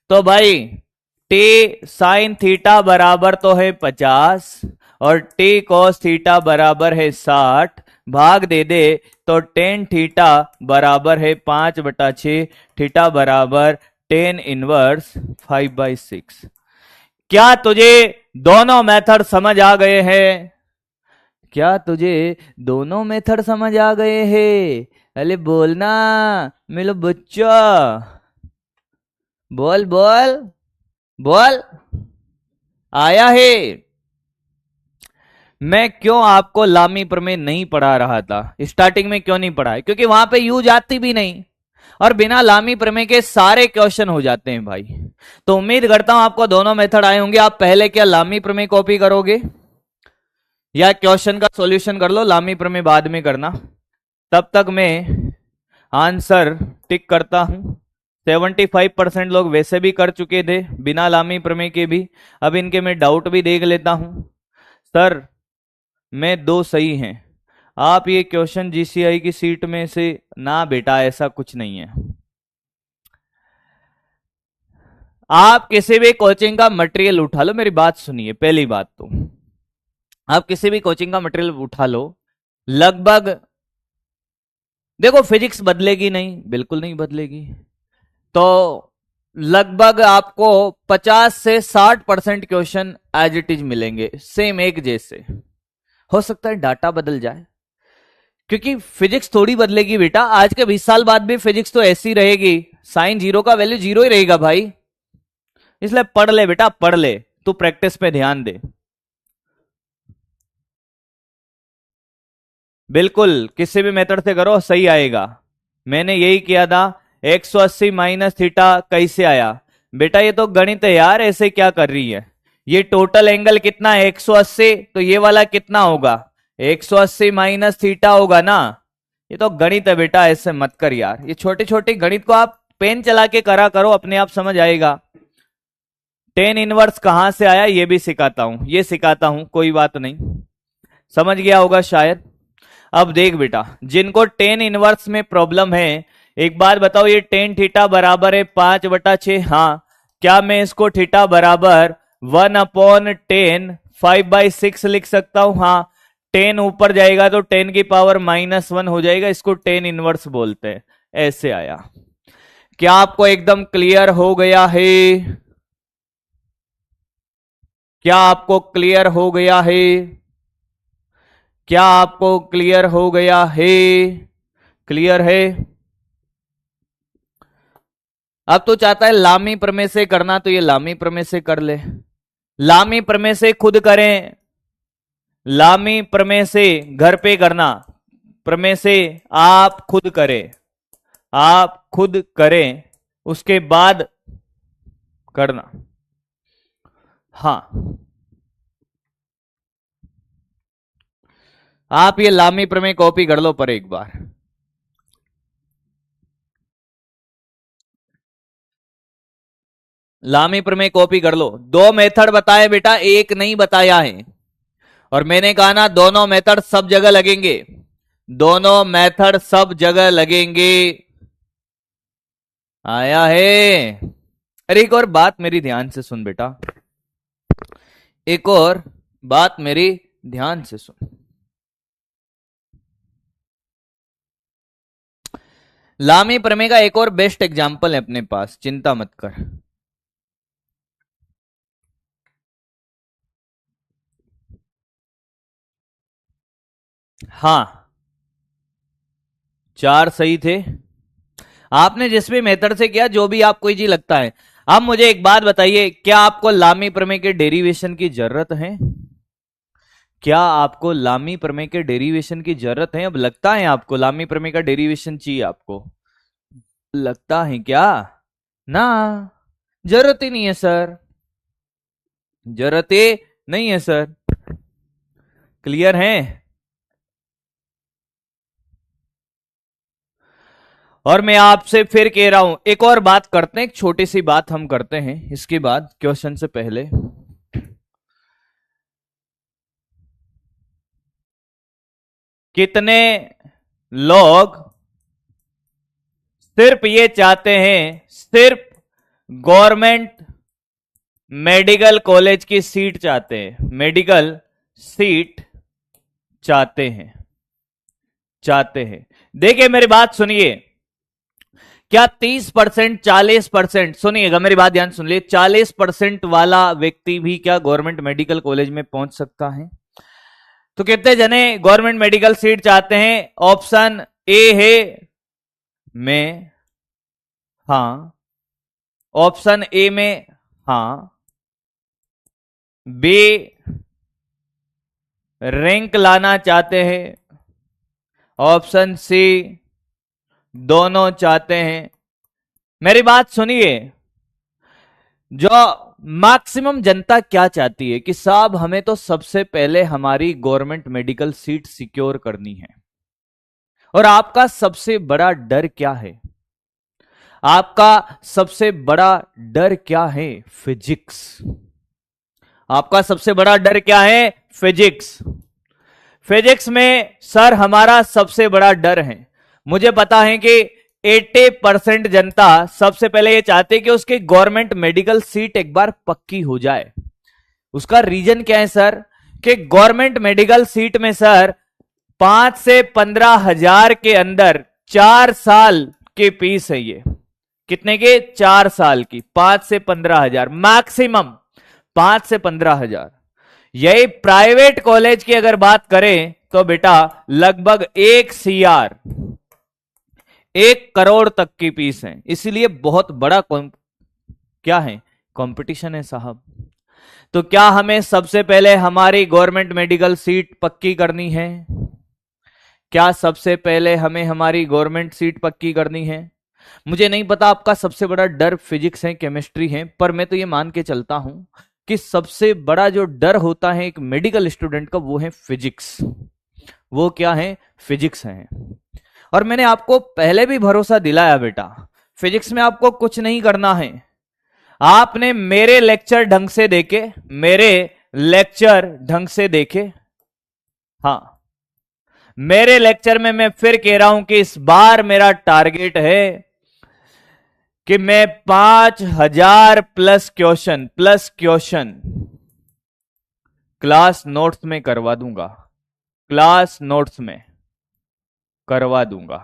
तो भाई टी साइन थीटा बराबर तो है 50 और टी कॉस थीटा बराबर है 60, भाग दे दे तो टेन थीटा बराबर है 5/6, थीटा बराबर टेन इनवर्स 5/6। क्या तुझे दोनों मेथड समझ आ गए हैं? क्या तुझे दोनों मेथड समझ आ गए हैं? अरे बोलना मेरे बच्चा, बोल बोल बोल। आया है। मैं क्यों आपको लामी प्रमेय नहीं पढ़ा रहा था स्टार्टिंग में? क्यों नहीं पढ़ा? क्योंकि वहां पे यूज आती भी नहीं और बिना लामी प्रमेय के सारे क्वेश्चन हो जाते हैं भाई। तो उम्मीद करता हूं आपको दोनों मेथड आए होंगे। आप पहले क्या लामी प्रमेय कॉपी करोगे या क्वेश्चन का सॉल्यूशन कर लो, लामी प्रमेय बाद में करना। तब तक मैं आंसर टिक करता हूं। 75% लोग वैसे भी कर चुके थे बिना लामी प्रमेय के भी। अब इनके मैं डाउट भी देख लेता हूं। सर मैं 2 सही हैं, आप ये क्वेश्चन जीसीआई की सीट में से ना, बेटा ऐसा कुछ नहीं है। आप किसी भी कोचिंग का मटेरियल उठा लो, मेरी बात सुनिए। पहली बात तो आप किसी भी कोचिंग का मटेरियल उठा लो, लगभग देखो फिजिक्स बदलेगी नहीं, बिल्कुल नहीं बदलेगी। तो लगभग आपको 50 से 60% क्वेश्चन एज इट इज मिलेंगे, सेम एक जैसे। हो सकता है डाटा बदल जाए, क्योंकि फिजिक्स थोड़ी बदलेगी बेटा। आज के 20 साल बाद भी फिजिक्स तो ऐसी रहेगी, साइन 0 का वैल्यू 0 ही रहेगा भाई। इसलिए पढ़ ले बेटा, पढ़ ले, तू प्रैक्टिस पे ध्यान दे। बिल्कुल किसी भी मेथड से करो सही आएगा। मैंने यही किया था। 180 माइनस थीटा कैसे आया? बेटा ये तो गणित है यार, ऐसे क्या कर रही है? ये टोटल एंगल कितना है? 180, तो ये वाला कितना होगा? 180 माइनस थीटा होगा ना। ये तो गणित है बेटा, ऐसे मत कर यार। ये छोटी छोटी गणित को आप पेन चला के करा करो, अपने आप समझ आएगा। टेन इनवर्स कहां से आया ये भी सिखाता हूं, ये सिखाता हूं, कोई बात नहीं, समझ गया होगा शायद। अब देख बेटा, जिनको टेन इनवर्स में प्रॉब्लम है, एक बात बताओ, ये टेन थीटा बराबर है 5/6। हाँ, क्या मैं इसको थीटा बराबर 1/10 5/6 लिख सकता हूं? हाँ। 10 ऊपर जाएगा तो 10 की पावर -1 हो जाएगा, इसको टेन इनवर्स बोलते हैं। ऐसे आया। क्या आपको एकदम क्लियर हो गया है? क्या आपको क्लियर हो गया है? क्या आपको क्लियर हो गया है? क्लियर है? अब तो चाहता है लामी प्रमेय से करना, तो ये लामी प्रमेय से कर ले। लामी प्रमेय से खुद करें, लामी प्रमेय से घर पे करना, प्रमेय से आप खुद करें, आप खुद करें, उसके बाद करना। हाँ, आप ये लामी प्रमेय कॉपी कर लो पर एक बार। लामी प्रमेय कॉपी कर लो। 2 मेथड बताए बेटा, एक नहीं बताया है। और मैंने कहा ना, दोनों मेथड सब जगह लगेंगे, दोनों मेथड सब जगह लगेंगे। आया है? अरे एक और बात मेरी ध्यान से सुन बेटा, एक और बात मेरी ध्यान से सुन। लामी प्रमेय का एक और बेस्ट एग्जांपल है अपने पास, चिंता मत कर। हाँ, 4 सही थे। आपने जिस भी मेथड से किया, जो भी आपको इजी लगता है। अब मुझे एक बात बताइए, क्या आपको लामी प्रमेय के डेरिवेशन की जरूरत है? क्या आपको लामी प्रमेय के डेरिवेशन की जरूरत है? अब लगता है आपको लामी प्रमेय का डेरिवेशन चाहिए आपको? लगता है क्या? ना, जरूरत ही नहीं है सर, जरूरत ही नहीं है सर। क्लियर है? और मैं आपसे फिर कह रहा हूं, एक और बात करते हैं, एक छोटी सी बात हम करते हैं इसके बाद क्वेश्चन से पहले। कितने लोग सिर्फ ये चाहते हैं, सिर्फ गवर्नमेंट मेडिकल कॉलेज की सीट चाहते हैं, मेडिकल सीट चाहते हैं, चाहते हैं? देखिए मेरी बात सुनिए, क्या 30%, 40%, सुनिएगा मेरी बात ध्यान सुन लिए, 40% वाला व्यक्ति भी क्या गवर्नमेंट मेडिकल कॉलेज में पहुंच सकता है? तो कितने जने गवर्नमेंट मेडिकल सीट चाहते हैं? ऑप्शन ए है में हां, ऑप्शन ए में हां, बी रैंक लाना चाहते हैं, ऑप्शन सी दोनों चाहते हैं। मेरी बात सुनिए, जो मैक्सिमम जनता क्या चाहती है कि साहब हमें तो सबसे पहले हमारी गवर्नमेंट मेडिकल सीट सिक्योर करनी है। और आपका सबसे बड़ा डर क्या है? आपका सबसे बड़ा डर क्या है? फिजिक्स। आपका सबसे बड़ा डर क्या है? फिजिक्स। फिजिक्स में सर हमारा सबसे बड़ा डर है। मुझे पता है कि 80% जनता सबसे पहले ये चाहती है कि उसकी गवर्नमेंट मेडिकल सीट एक बार पक्की हो जाए। उसका रीजन क्या है सर? कि गवर्नमेंट मेडिकल सीट में सर 5 से 15 हजार के अंदर 4 साल के फीस है। ये कितने के? 4 साल की, 5 से 15 हजार मैक्सिमम, 5 से 15 हजार। यही प्राइवेट कॉलेज की अगर बात करें तो बेटा लगभग 1 करोड़ तक की फीस है। इसलिए बहुत बड़ा क्या है? कंपटीशन है साहब। तो क्या हमें सबसे पहले हमारी गवर्नमेंट मेडिकल सीट पक्की करनी है? क्या सबसे पहले हमें हमारी गवर्नमेंट सीट पक्की करनी है? मुझे नहीं पता आपका सबसे बड़ा डर फिजिक्स है, केमिस्ट्री है, पर मैं तो ये मान के चलता हूं कि सबसे बड़ा जो डर होता है एक मेडिकल स्टूडेंट का वो है फिजिक्स। वो क्या है? फिजिक्स है। और मैंने आपको पहले भी भरोसा दिलाया बेटा, फिजिक्स में आपको कुछ नहीं करना है। आपने मेरे लेक्चर ढंग से देखे, मेरे लेक्चर ढंग से देखे। हां, मेरे लेक्चर में मैं फिर कह रहा हूं कि इस बार मेरा टारगेट है कि मैं 5000 प्लस क्वेश्चन क्लास नोट्स में करवा दूंगा। क्लास नोट्स में करवा दूंगा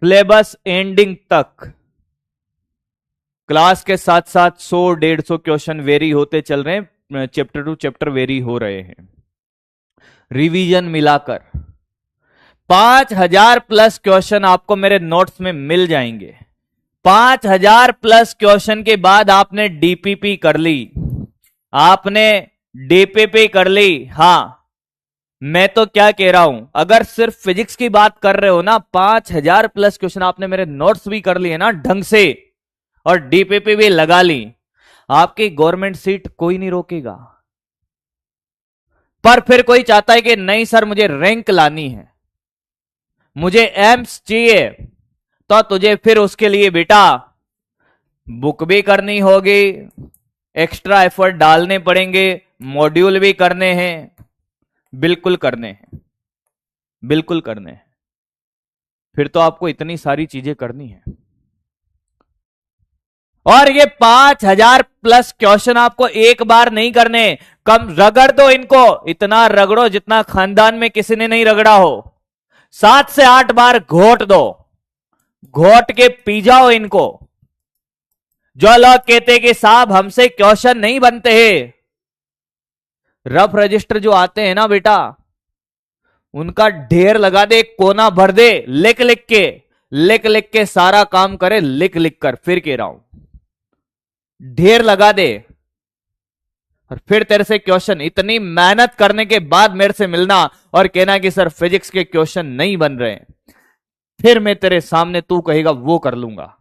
सिलेबस एंडिंग तक। क्लास के साथ साथ 100-150 क्वेश्चन वेरी होते चल रहे हैं, चैप्टर टू चैप्टर वेरी हो रहे हैं, रिवीजन मिलाकर 5000 प्लस क्वेश्चन आपको मेरे नोट्स में मिल जाएंगे। 5000 प्लस क्वेश्चन के बाद आपने डीपीपी कर ली, आपने डीपीपी कर ली। हां, मैं तो क्या कह रहा हूं, अगर सिर्फ फिजिक्स की बात कर रहे हो ना, 5000 प्लस क्वेश्चन आपने मेरे नोट्स भी कर लिए ना ढंग से और डीपीपी भी लगा ली, आपकी गवर्नमेंट सीट कोई नहीं रोकेगा। पर फिर कोई चाहता है कि नहीं सर मुझे रैंक लानी है, मुझे एम्स चाहिए, तो तुझे फिर उसके लिए बेटा बुक भी करनी होगी, एक्स्ट्रा एफर्ट डालने पड़ेंगे, मॉड्यूल भी करने हैं। बिल्कुल करने हैं, बिल्कुल करने हैं। फिर तो आपको इतनी सारी चीजें करनी है। और ये 5000 प्लस क्वेश्चन आपको एक बार नहीं करने, कम रगड़ दो इनको, इतना रगड़ो जितना खानदान में किसी ने नहीं रगड़ा हो। 7 से 8 बार घोट दो, घोट के पी जाओ इनको। जो लोग कहते कि साहब हमसे क्वेश्चन नहीं बनते हैं, रफ रजिस्टर जो आते हैं ना बेटा, उनका ढेर लगा दे, कोना भर दे, लिख लिख के सारा काम करे, लिख लिख कर। फिर कह रहा हूं ढेर लगा दे, और फिर तेरे से क्वेश्चन, इतनी मेहनत करने के बाद मेरे से मिलना और कहना कि सर फिजिक्स के क्वेश्चन नहीं बन रहे, फिर मैं तेरे सामने तू कहेगा वो कर लूंगा।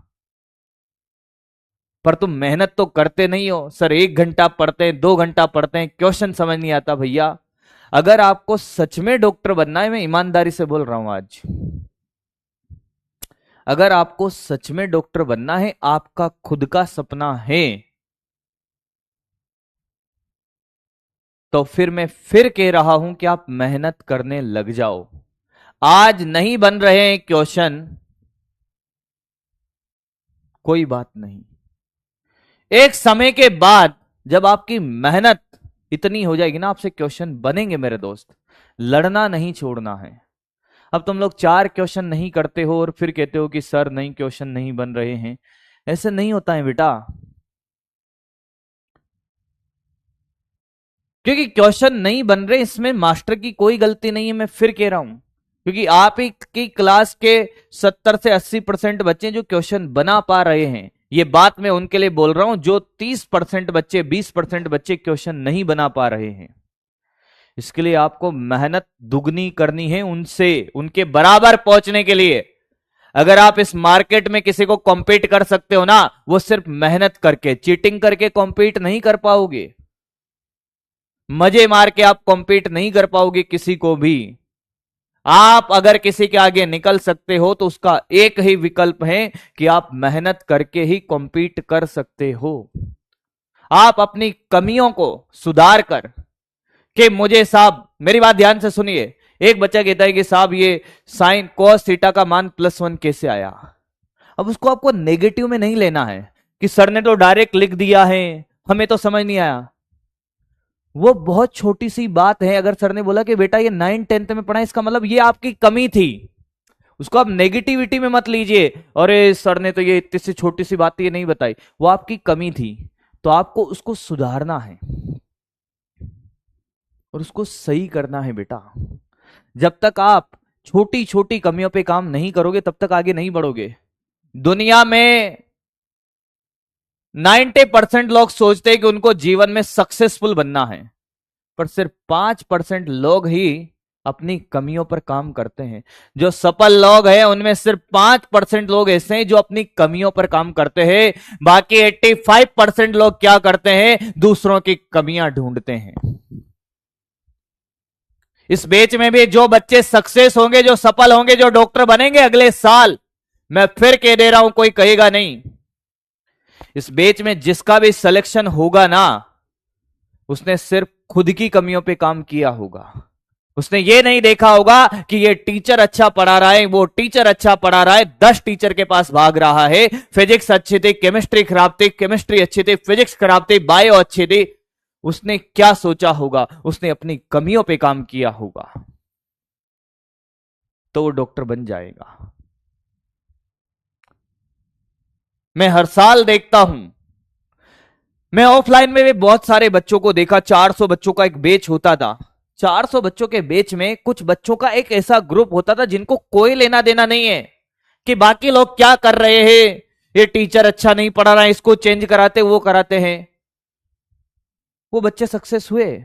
पर तुम मेहनत तो करते नहीं हो सर, 1 घंटा पढ़ते हैं, 2 घंटा पढ़ते हैं, क्वेश्चन समझ नहीं आता। भैया अगर आपको सच में डॉक्टर बनना है, मैं ईमानदारी से बोल रहा हूं आज, अगर आपको सच में डॉक्टर बनना है, आपका खुद का सपना है, तो फिर मैं फिर कह रहा हूं कि आप मेहनत करने लग जाओ। आज नहीं बन रहे हैं क्वेश्चन, कोई बात नहीं, एक समय के बाद जब आपकी मेहनत इतनी हो जाएगी ना, आपसे क्वेश्चन बनेंगे मेरे दोस्त। लड़ना नहीं छोड़ना है। अब तुम लोग 4 क्वेश्चन नहीं करते हो और फिर कहते हो कि सर नहीं क्वेश्चन नहीं बन रहे हैं, ऐसे नहीं होता है बेटा। क्योंकि क्वेश्चन नहीं बन रहे, इसमें मास्टर की कोई गलती नहीं है, मैं फिर कह रहा हूं, क्योंकि आप ही की क्लास के 70 से 80% बच्चे जो क्वेश्चन बना पा रहे हैं, ये बात मैं उनके लिए बोल रहा हूं जो 30% बच्चे, 20% बच्चे क्वेश्चन नहीं बना पा रहे हैं। इसके लिए आपको मेहनत दुगनी करनी है उनसे, उनके बराबर पहुंचने के लिए। अगर आप इस मार्केट में किसी को कॉम्पीट कर सकते हो ना, वो सिर्फ मेहनत करके, चीटिंग करके कॉम्पीट नहीं कर पाओगे, मजे मार के आप कॉम्पीट नहीं कर पाओगे किसी को भी। आप अगर किसी के आगे निकल सकते हो तो उसका एक ही विकल्प है कि आप मेहनत करके ही कॉम्पीट कर सकते हो। आप अपनी कमियों को सुधार कर कि मुझे साहब, मेरी बात ध्यान से सुनिए, एक बच्चा कहता है कि साहब ये साइन कॉस थीटा का मान +1 कैसे आया। अब उसको आपको नेगेटिव में नहीं लेना है कि सर ने तो डायरेक्ट लिख दिया है, हमें तो समझ नहीं आया। वो बहुत छोटी सी बात है। अगर सर ने बोला कि बेटा ये 9th-10th में पढ़ा, इसका मतलब ये आपकी कमी थी, उसको आप नेगेटिविटी में मत लीजिए, अरे सर ने तो ये इतनी सी छोटी सी बात ये नहीं बताई, वो आपकी कमी थी, तो आपको उसको सुधारना है और उसको सही करना है बेटा। जब तक आप छोटी छोटी कमियों पे काम नहीं करोगे तब तक आगे नहीं बढ़ोगे। दुनिया में 90% लोग सोचते हैं कि उनको जीवन में सक्सेसफुल बनना है, पर सिर्फ 5% लोग ही अपनी कमियों पर काम करते हैं। जो सफल लोग हैं उनमें सिर्फ 5% लोग ऐसे हैं जो अपनी कमियों पर काम करते हैं। बाकी 85% लोग क्या करते हैं, दूसरों की कमियां ढूंढते हैं। इस बैच में भी जो बच्चे सक्सेस होंगे, जो सफल होंगे, जो डॉक्टर बनेंगे अगले साल, मैं फिर कह दे रहा हूं, कोई कहेगा नहीं, इस बैच में जिसका भी सिलेक्शन होगा ना, उसने सिर्फ खुद की कमियों पे काम किया होगा। उसने ये नहीं देखा होगा कि ये टीचर अच्छा पढ़ा रहा है, वो टीचर अच्छा पढ़ा रहा है, 10 टीचर के पास भाग रहा है, फिजिक्स अच्छी थी, केमिस्ट्री खराब थी, केमिस्ट्री अच्छी थी, फिजिक्स खराब थी, बायो अच्छी थी। उसने क्या सोचा होगा, उसने अपनी कमियों पे काम किया होगा, तो वो डॉक्टर बन जाएगा। मैं हर साल देखता हूं, मैं ऑफलाइन में भी बहुत सारे बच्चों को देखा। 400 बच्चों का एक बैच होता था। 400 बच्चों के बैच में कुछ बच्चों का एक ऐसा ग्रुप होता था जिनको कोई लेना देना नहीं है कि बाकी लोग क्या कर रहे हैं, ये टीचर अच्छा नहीं पढ़ा रहा है, इसको चेंज कराते, वो कराते हैं। वो बच्चे सक्सेस हुए।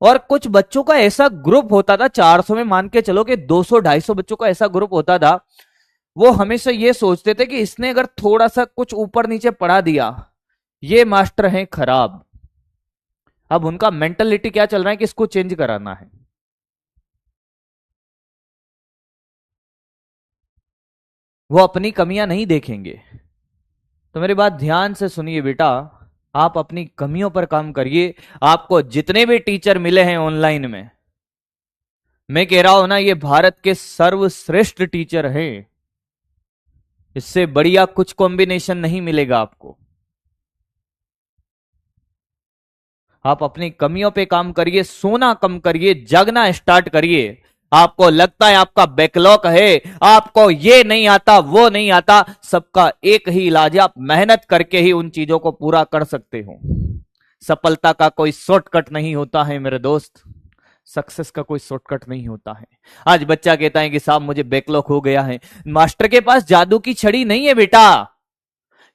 और कुछ बच्चों का ऐसा ग्रुप होता था, 400 में मान के चलो कि 200-250 बच्चों का ऐसा ग्रुप होता था, वो हमेशा ये सोचते थे कि इसने अगर थोड़ा सा कुछ ऊपर नीचे पढ़ा दिया, ये मास्टर हैं खराब। अब उनका मेंटलिटी क्या चल रहा है कि इसको चेंज कराना है। वो अपनी कमियां नहीं देखेंगे। तो मेरी बात ध्यान से सुनिए बेटा, आप अपनी कमियों पर काम करिए। आपको जितने भी टीचर मिले हैं ऑनलाइन में, मैं कह रहा हूं ना, ये भारत के सर्वश्रेष्ठ टीचर हैं। इससे बढ़िया कुछ कॉम्बिनेशन नहीं मिलेगा आपको। आप अपनी कमियों पे काम करिए, सोना कम करिए, जगना स्टार्ट करिए। आपको लगता है आपका बैकलॉग है, आपको ये नहीं आता, वो नहीं आता, सबका एक ही इलाज है, आप मेहनत करके ही उन चीजों को पूरा कर सकते हो। सफलता का कोई शॉर्टकट नहीं होता है मेरे दोस्त, सक्सेस का कोई शॉर्टकट नहीं होता है। आज बच्चा कहता है कि साहब मुझे बैकलॉग हो गया है। मास्टर के पास जादू की छड़ी नहीं है बेटा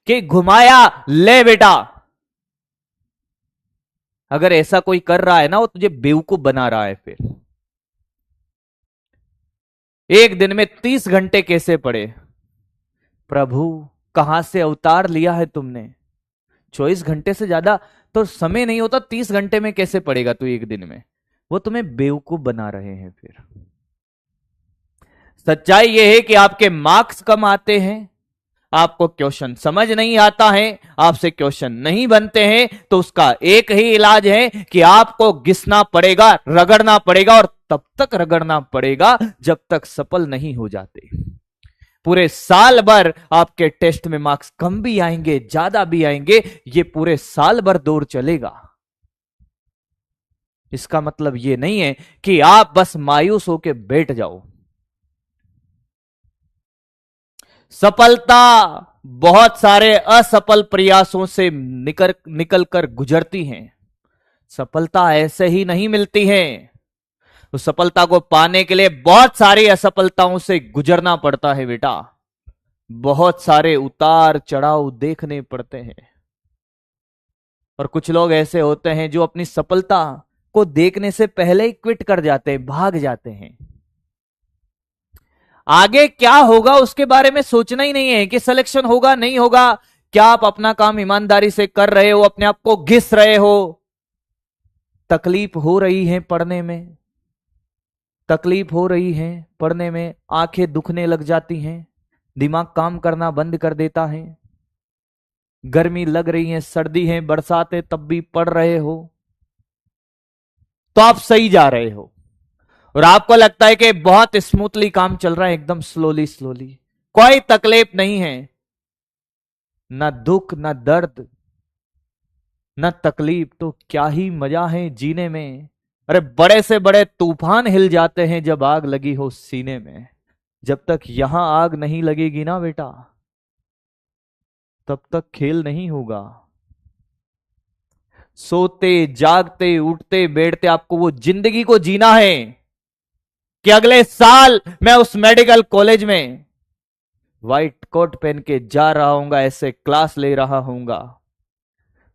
कि घुमाया ले बेटा। अगर ऐसा कोई कर रहा है ना, वो तुझे बेवकूफ बना रहा है। फिर एक दिन में 30 घंटे कैसे पढ़े? प्रभु कहां से अवतार लिया है तुमने? 24 घंटे से ज्यादा तो समय नहीं होता, 30 घंटे में कैसे पढ़ेगा तू एक दिन में? वो तुम्हें बेवकूफ बना रहे हैं। फिर सच्चाई यह है कि आपके मार्क्स कम आते हैं, आपको क्वेश्चन समझ नहीं आता है, आपसे क्वेश्चन नहीं बनते हैं, तो उसका एक ही इलाज है कि आपको घिसना पड़ेगा, रगड़ना पड़ेगा, और तब तक रगड़ना पड़ेगा जब तक सफल नहीं हो जाते। पूरे साल भर आपके टेस्ट में मार्क्स कम भी आएंगे, ज्यादा भी आएंगे, ये पूरे साल भर दौर चलेगा। इसका मतलब ये नहीं है कि आप बस मायूस होकर बैठ जाओ। सफलता बहुत सारे असफल प्रयासों से निकल कर गुजरती हैं। सफलता ऐसे ही नहीं मिलती है। उस सफलता को पाने के लिए बहुत सारी असफलताओं से गुजरना पड़ता है बेटा, बहुत सारे उतार चढ़ाव देखने पड़ते हैं। और कुछ लोग ऐसे होते हैं जो अपनी सफलता को देखने से पहले ही क्विट कर जाते हैं, भाग जाते हैं। आगे क्या होगा उसके बारे में सोचना ही नहीं है कि सिलेक्शन होगा नहीं होगा। क्या आप अपना काम ईमानदारी से कर रहे हो, अपने आप को घिस रहे हो? तकलीफ हो रही है पढ़ने में, तकलीफ हो रही है पढ़ने में, आंखें दुखने लग जाती हैं, दिमाग काम करना बंद कर देता है, गर्मी लग रही है, सर्दी है, बरसात है, तब भी पढ़ रहे हो, तो आप सही जा रहे हो। और आपको लगता है कि बहुत स्मूथली काम चल रहा है, एकदम स्लोली स्लोली, कोई तकलीफ नहीं है, ना दुख ना दर्द ना तकलीफ, तो क्या ही मजा है जीने में। अरे बड़े से बड़े तूफान हिल जाते हैं जब आग लगी हो सीने में। जब तक यहां आग नहीं लगेगी ना बेटा, तब तक खेल नहीं होगा। सोते जागते उठते बैठते आपको वो जिंदगी को जीना है कि अगले साल मैं उस मेडिकल कॉलेज में व्हाइट कोट पहन के जा रहा हूंगा, ऐसे क्लास ले रहा हूंगा।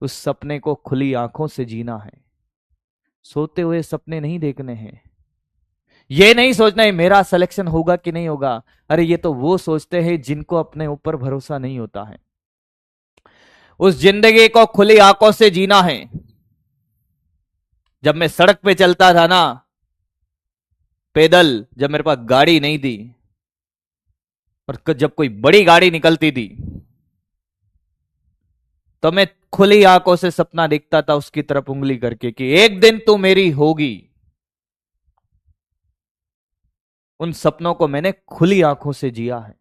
उस सपने को खुली आंखों से जीना है, सोते हुए सपने नहीं देखने हैं। ये नहीं सोचना है मेरा सिलेक्शन होगा कि नहीं होगा। अरे ये तो वो सोचते हैं जिनको अपने ऊपर भरोसा नहीं होता है। उस जिंदगी को खुली आंखों से जीना है। जब मैं सड़क पे चलता था ना, पैदल, जब मेरे पास गाड़ी नहीं थी, और जब कोई बड़ी गाड़ी निकलती थी, तो मैं खुली आंखों से सपना देखता था उसकी तरफ उंगली करके कि एक दिन तू मेरी होगी। उन सपनों को मैंने खुली आंखों से जिया है,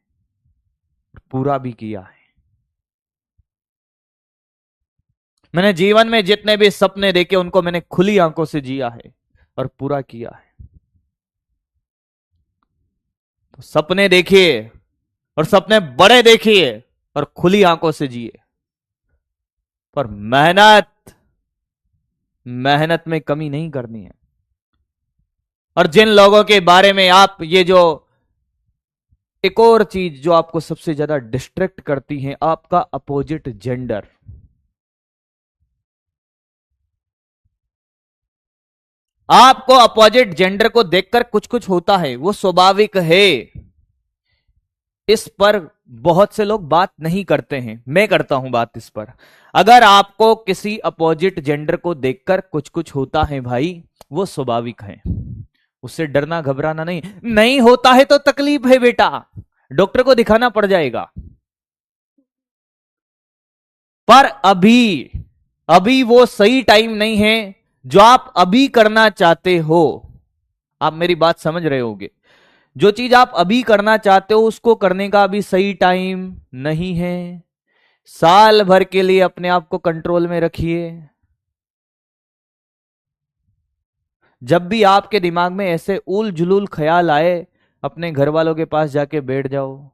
पूरा भी किया है। मैंने जीवन में जितने भी सपने देखे उनको मैंने खुली आंखों से जिया है और पूरा किया है। तो सपने देखिए, और सपने बड़े देखिए, और खुली आंखों से जिए। पर मेहनत, मेहनत में कमी नहीं करनी है। और जिन लोगों के बारे में आप ये जो एक और चीज जो आपको सबसे ज्यादा डिस्ट्रैक्ट करती है, आपका अपोजिट जेंडर। आपको अपोजिट जेंडर को देखकर कुछ कुछ होता है, वो स्वाभाविक है। इस पर बहुत से लोग बात नहीं करते हैं, मैं करता हूं बात इस पर। अगर आपको किसी अपोजिट जेंडर को देखकर कुछ कुछ होता है भाई, वो स्वाभाविक है, उससे डरना घबराना नहीं। नहीं होता है तो तकलीफ है बेटा, डॉक्टर को दिखाना पड़ जाएगा। पर अभी अभी वो सही टाइम नहीं है जो आप अभी करना चाहते हो। आप मेरी बात समझ रहे होगे, जो चीज आप अभी करना चाहते हो उसको करने का अभी सही टाइम नहीं है। साल भर के लिए अपने आप को कंट्रोल में रखिए। जब भी आपके दिमाग में ऐसे उल जुलूल ख्याल आए, अपने घर वालों के पास जाके बैठ जाओ।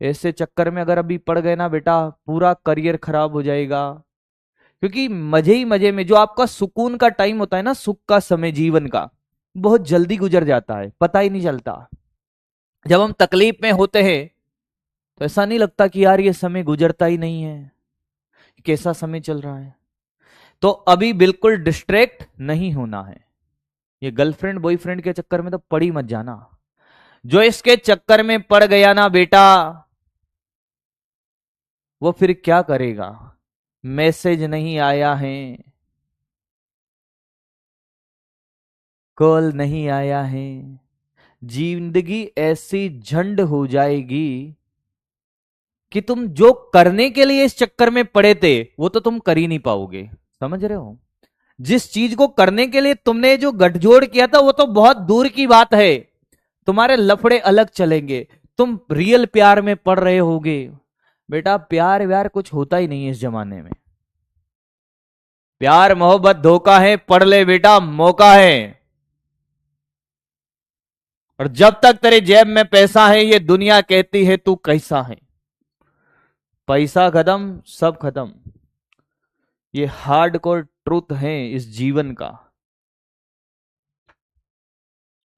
ऐसे चक्कर में अगर अभी पड़ गए ना बेटा, पूरा करियर खराब हो जाएगा। क्योंकि मजे ही मजे में जो आपका सुकून का टाइम होता है ना, सुख का समय जीवन का, बहुत जल्दी गुजर जाता है, पता ही नहीं चलता। जब हम तकलीफ में होते हैं तो ऐसा नहीं लगता कि यार ये समय गुजरता ही नहीं है, कैसा समय चल रहा है। तो अभी बिल्कुल डिस्ट्रैक्ट नहीं होना है। ये गर्लफ्रेंड बॉयफ्रेंड के चक्कर में तो पड़ी मत जाना। जो इसके चक्कर में पड़ गया ना बेटा, वो फिर क्या करेगा? मैसेज नहीं आया है, कॉल नहीं आया है, जिंदगी ऐसी झंड हो जाएगी कि तुम जो करने के लिए इस चक्कर में पड़े थे वो तो तुम कर ही नहीं पाओगे। समझ रहे हो? जिस चीज को करने के लिए तुमने जो गठजोड़ किया था वो तो बहुत दूर की बात है। तुम्हारे लफड़े अलग चलेंगे, तुम रियल प्यार में पड़ रहे होगे। बेटा प्यार व्यार कुछ होता ही नहीं है इस जमाने में। प्यार मोहब्बत धोखा है, पढ़ ले बेटा, मौका है। और जब तक तेरे जेब में पैसा है ये दुनिया कहती है तू कैसा है। पैसा खत्म, सब खत्म। ये हार्डकोर ट्रूथ है इस जीवन का।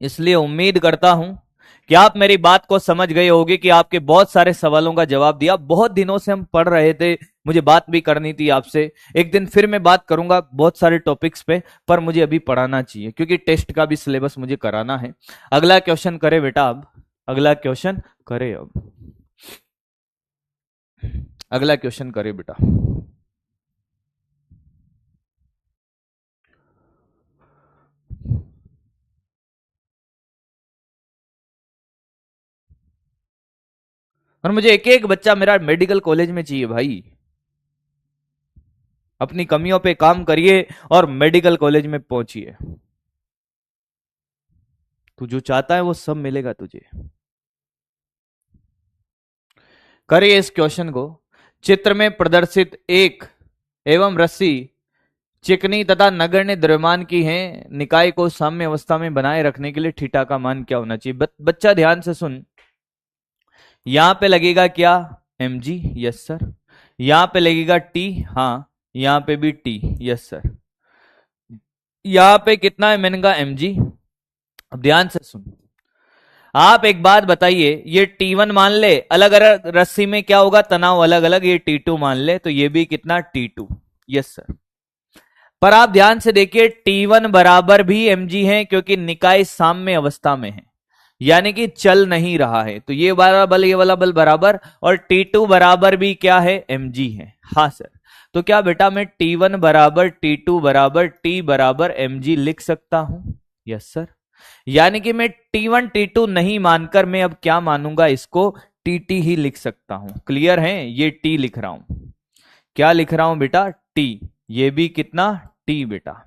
इसलिए उम्मीद करता हूं कि आप मेरी बात को समझ गए होंगे कि आपके बहुत सारे सवालों का जवाब दिया। बहुत दिनों से हम पढ़ रहे थे, मुझे बात भी करनी थी आपसे। एक दिन फिर मैं बात करूंगा बहुत सारे टॉपिक्स पे, पर मुझे अभी पढ़ाना चाहिए क्योंकि टेस्ट का भी सिलेबस मुझे कराना है। अगला क्वेश्चन करे बेटा अब, अगला क्वेश्चन करे अब, अगला क्वेश्चन करे बेटा। और मुझे एक एक बच्चा मेरा मेडिकल कॉलेज में चाहिए भाई। अपनी कमियों पे काम करिए और मेडिकल कॉलेज में पहुंचिए। तू जो चाहता है वो सब मिलेगा तुझे। करिए इस क्वेश्चन को। चित्र में प्रदर्शित एक एवं रस्सी चिकनी तथा नगण्य द्रव्यमान की है। निकाय को साम्य अवस्था में बनाए रखने के लिए थीटा का मान क्या होना चाहिए? बच्चा ध्यान से सुन। यहां पे लगेगा क्या? mg, yes sir. यहां पे लगेगा t, हाँ। यहां पे भी t, यस सर। यहां पे कितना है मैंने कहा mg। अब ध्यान से सुन, आप एक बात बताइए, ये T1 मान ले, अलग अलग रस्सी में क्या होगा? तनाव अलग अलग। ये T2 मान ले तो ये भी कितना? T2, yes sir. पर आप ध्यान से देखिए T1 बराबर भी mg है क्योंकि निकाय साम्य अवस्था में है, यानी कि चल नहीं रहा है। तो ये वाला बल ये वाला बल बराबर, और T2 बराबर भी क्या है? mg है। हाँ सर। तो क्या बेटा मैं T1 बराबर T2 बराबर T बराबर mg लिख सकता हूं? Yes sir. यानी कि मैं T1 T2 नहीं मानकर मैं अब क्या मानूंगा? इसको TT ही लिख सकता हूं। क्लियर है? ये T लिख रहा हूं। क्या लिख रहा हूं बेटा? T। ये भी कितना? T बेटा।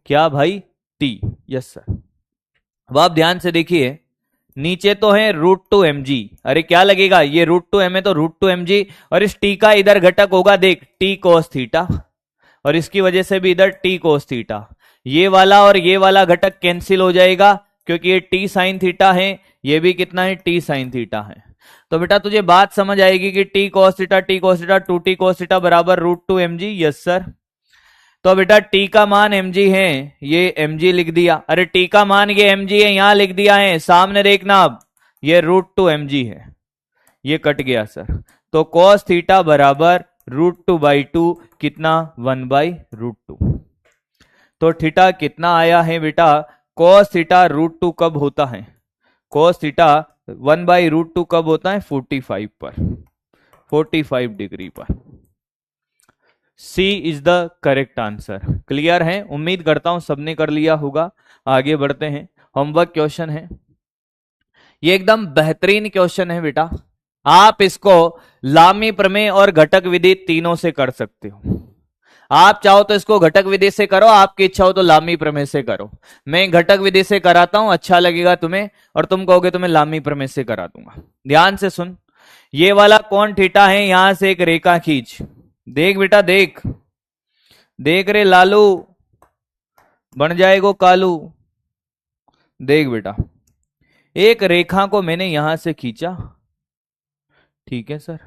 क्या भाई? T, yes sir. अब आप ध्यान से देखिए, नीचे तो है √2mg। अरे क्या लगेगा? ये √2m है तो √2mg, और इस t का इधर घटक होगा, देख, t cos थीटा, और इसकी वजह से भी इधर t cos थीटा। ये वाला और ये वाला घटक कैंसिल हो जाएगा क्योंकि ये t sin थीटा है, ये भी कितना है? t sin थीटा है। तो बेटा तुझे बात समझ आएगी कि t cos theta 2t cos theta बराबर √2mg। Yes sir. तो बेटा t का मान mg है, ये mg लिख दिया। अरे t का मान ये mg है, यहां लिख दिया है, सामने देखना। अब ये √2mg है, ये कट गया सर। तो cos थीटा बराबर √2/2 कितना? 1/√2। तो थीटा कितना आया है बेटा? cos थीटा √2 कब होता है? cos थीटा 1/√2 कब होता है? 45 पर, 45 डिग्री पर। C is the correct answer. Clear है? उम्मीद करता हूं सबने कर लिया होगा। आगे बढ़ते हैं। होमवर्क क्वेश्चन है, ये एकदम बेहतरीन क्वेश्चन है बेटा। आप इसको लामी प्रमेय और घटक विधि तीनों से कर सकते हो। आप चाहो तो इसको घटक विधि से करो, आपकी इच्छा हो तो लामी प्रमेय से करो। मैं घटक विधि से कराता हूं, अच्छा लगेगा तुम्हें, और तुम कहोगे तो मैं लामी प्रमेय से करा दूंगा। ध्यान से सुन, ये वाला कोण थीटा है, यहां से एक रेखा खींच। देख बेटा देख, देख रे लालू, बन जाएगो कालू। देख बेटा, एक रेखा को मैंने यहां से खींचा, ठीक है सर।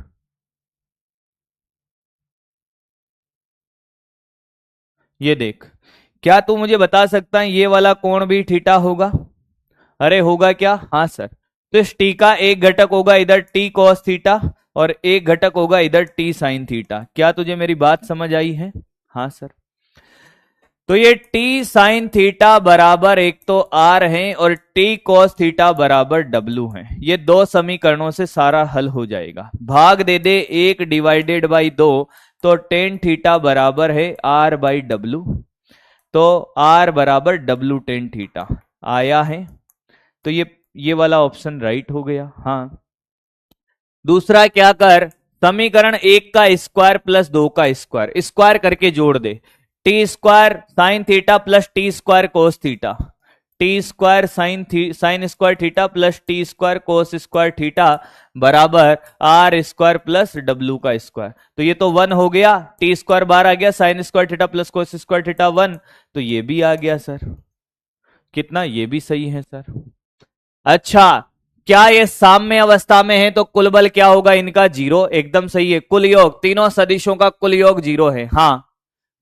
ये देख, क्या तू मुझे बता सकता है ये वाला कोण भी थीटा होगा? अरे होगा क्या? हाँ सर। तो इस टी का एक घटक होगा इधर टी कॉस थीटा, और एक घटक होगा इधर टी साइन थीटा। क्या तुझे मेरी बात समझ आई है? हाँ सर। तो ये टी साइन थीटा बराबर एक तो आर है और टी कॉस थीटा बराबर डब्लू है। ये दो समीकरणों से सारा हल हो जाएगा। भाग दे दे 1/2, तो टेन थीटा बराबर है R/W। तो R बराबर W टेन थीटा आया है। तो ये वाला ऑप्शन राइट हो गया। हाँ, दूसरा क्या कर, समीकरण 1 का स्क्वायर प्लस 2 का स्क्वायर, स्क्वायर करके जोड़ दे। T square sine theta plus T square cos theta, T square sine square theta plus T square cos square theta बराबर आर स्क्वायर प्लस डब्ल्यू का स्क्वायर। तो ये तो 1 हो गया, टी स्क्वायर बाहर आ गया, sign square theta plus cos square theta 1, तो ये भी आ गया सर। कितना? ये भी सही है सर। अच्छा, क्या ये साम्य अवस्था में है तो कुल बल क्या होगा इनका? 0। एकदम सही है। कुल योग, तीनों सदिशों का कुल योग 0 है। हाँ,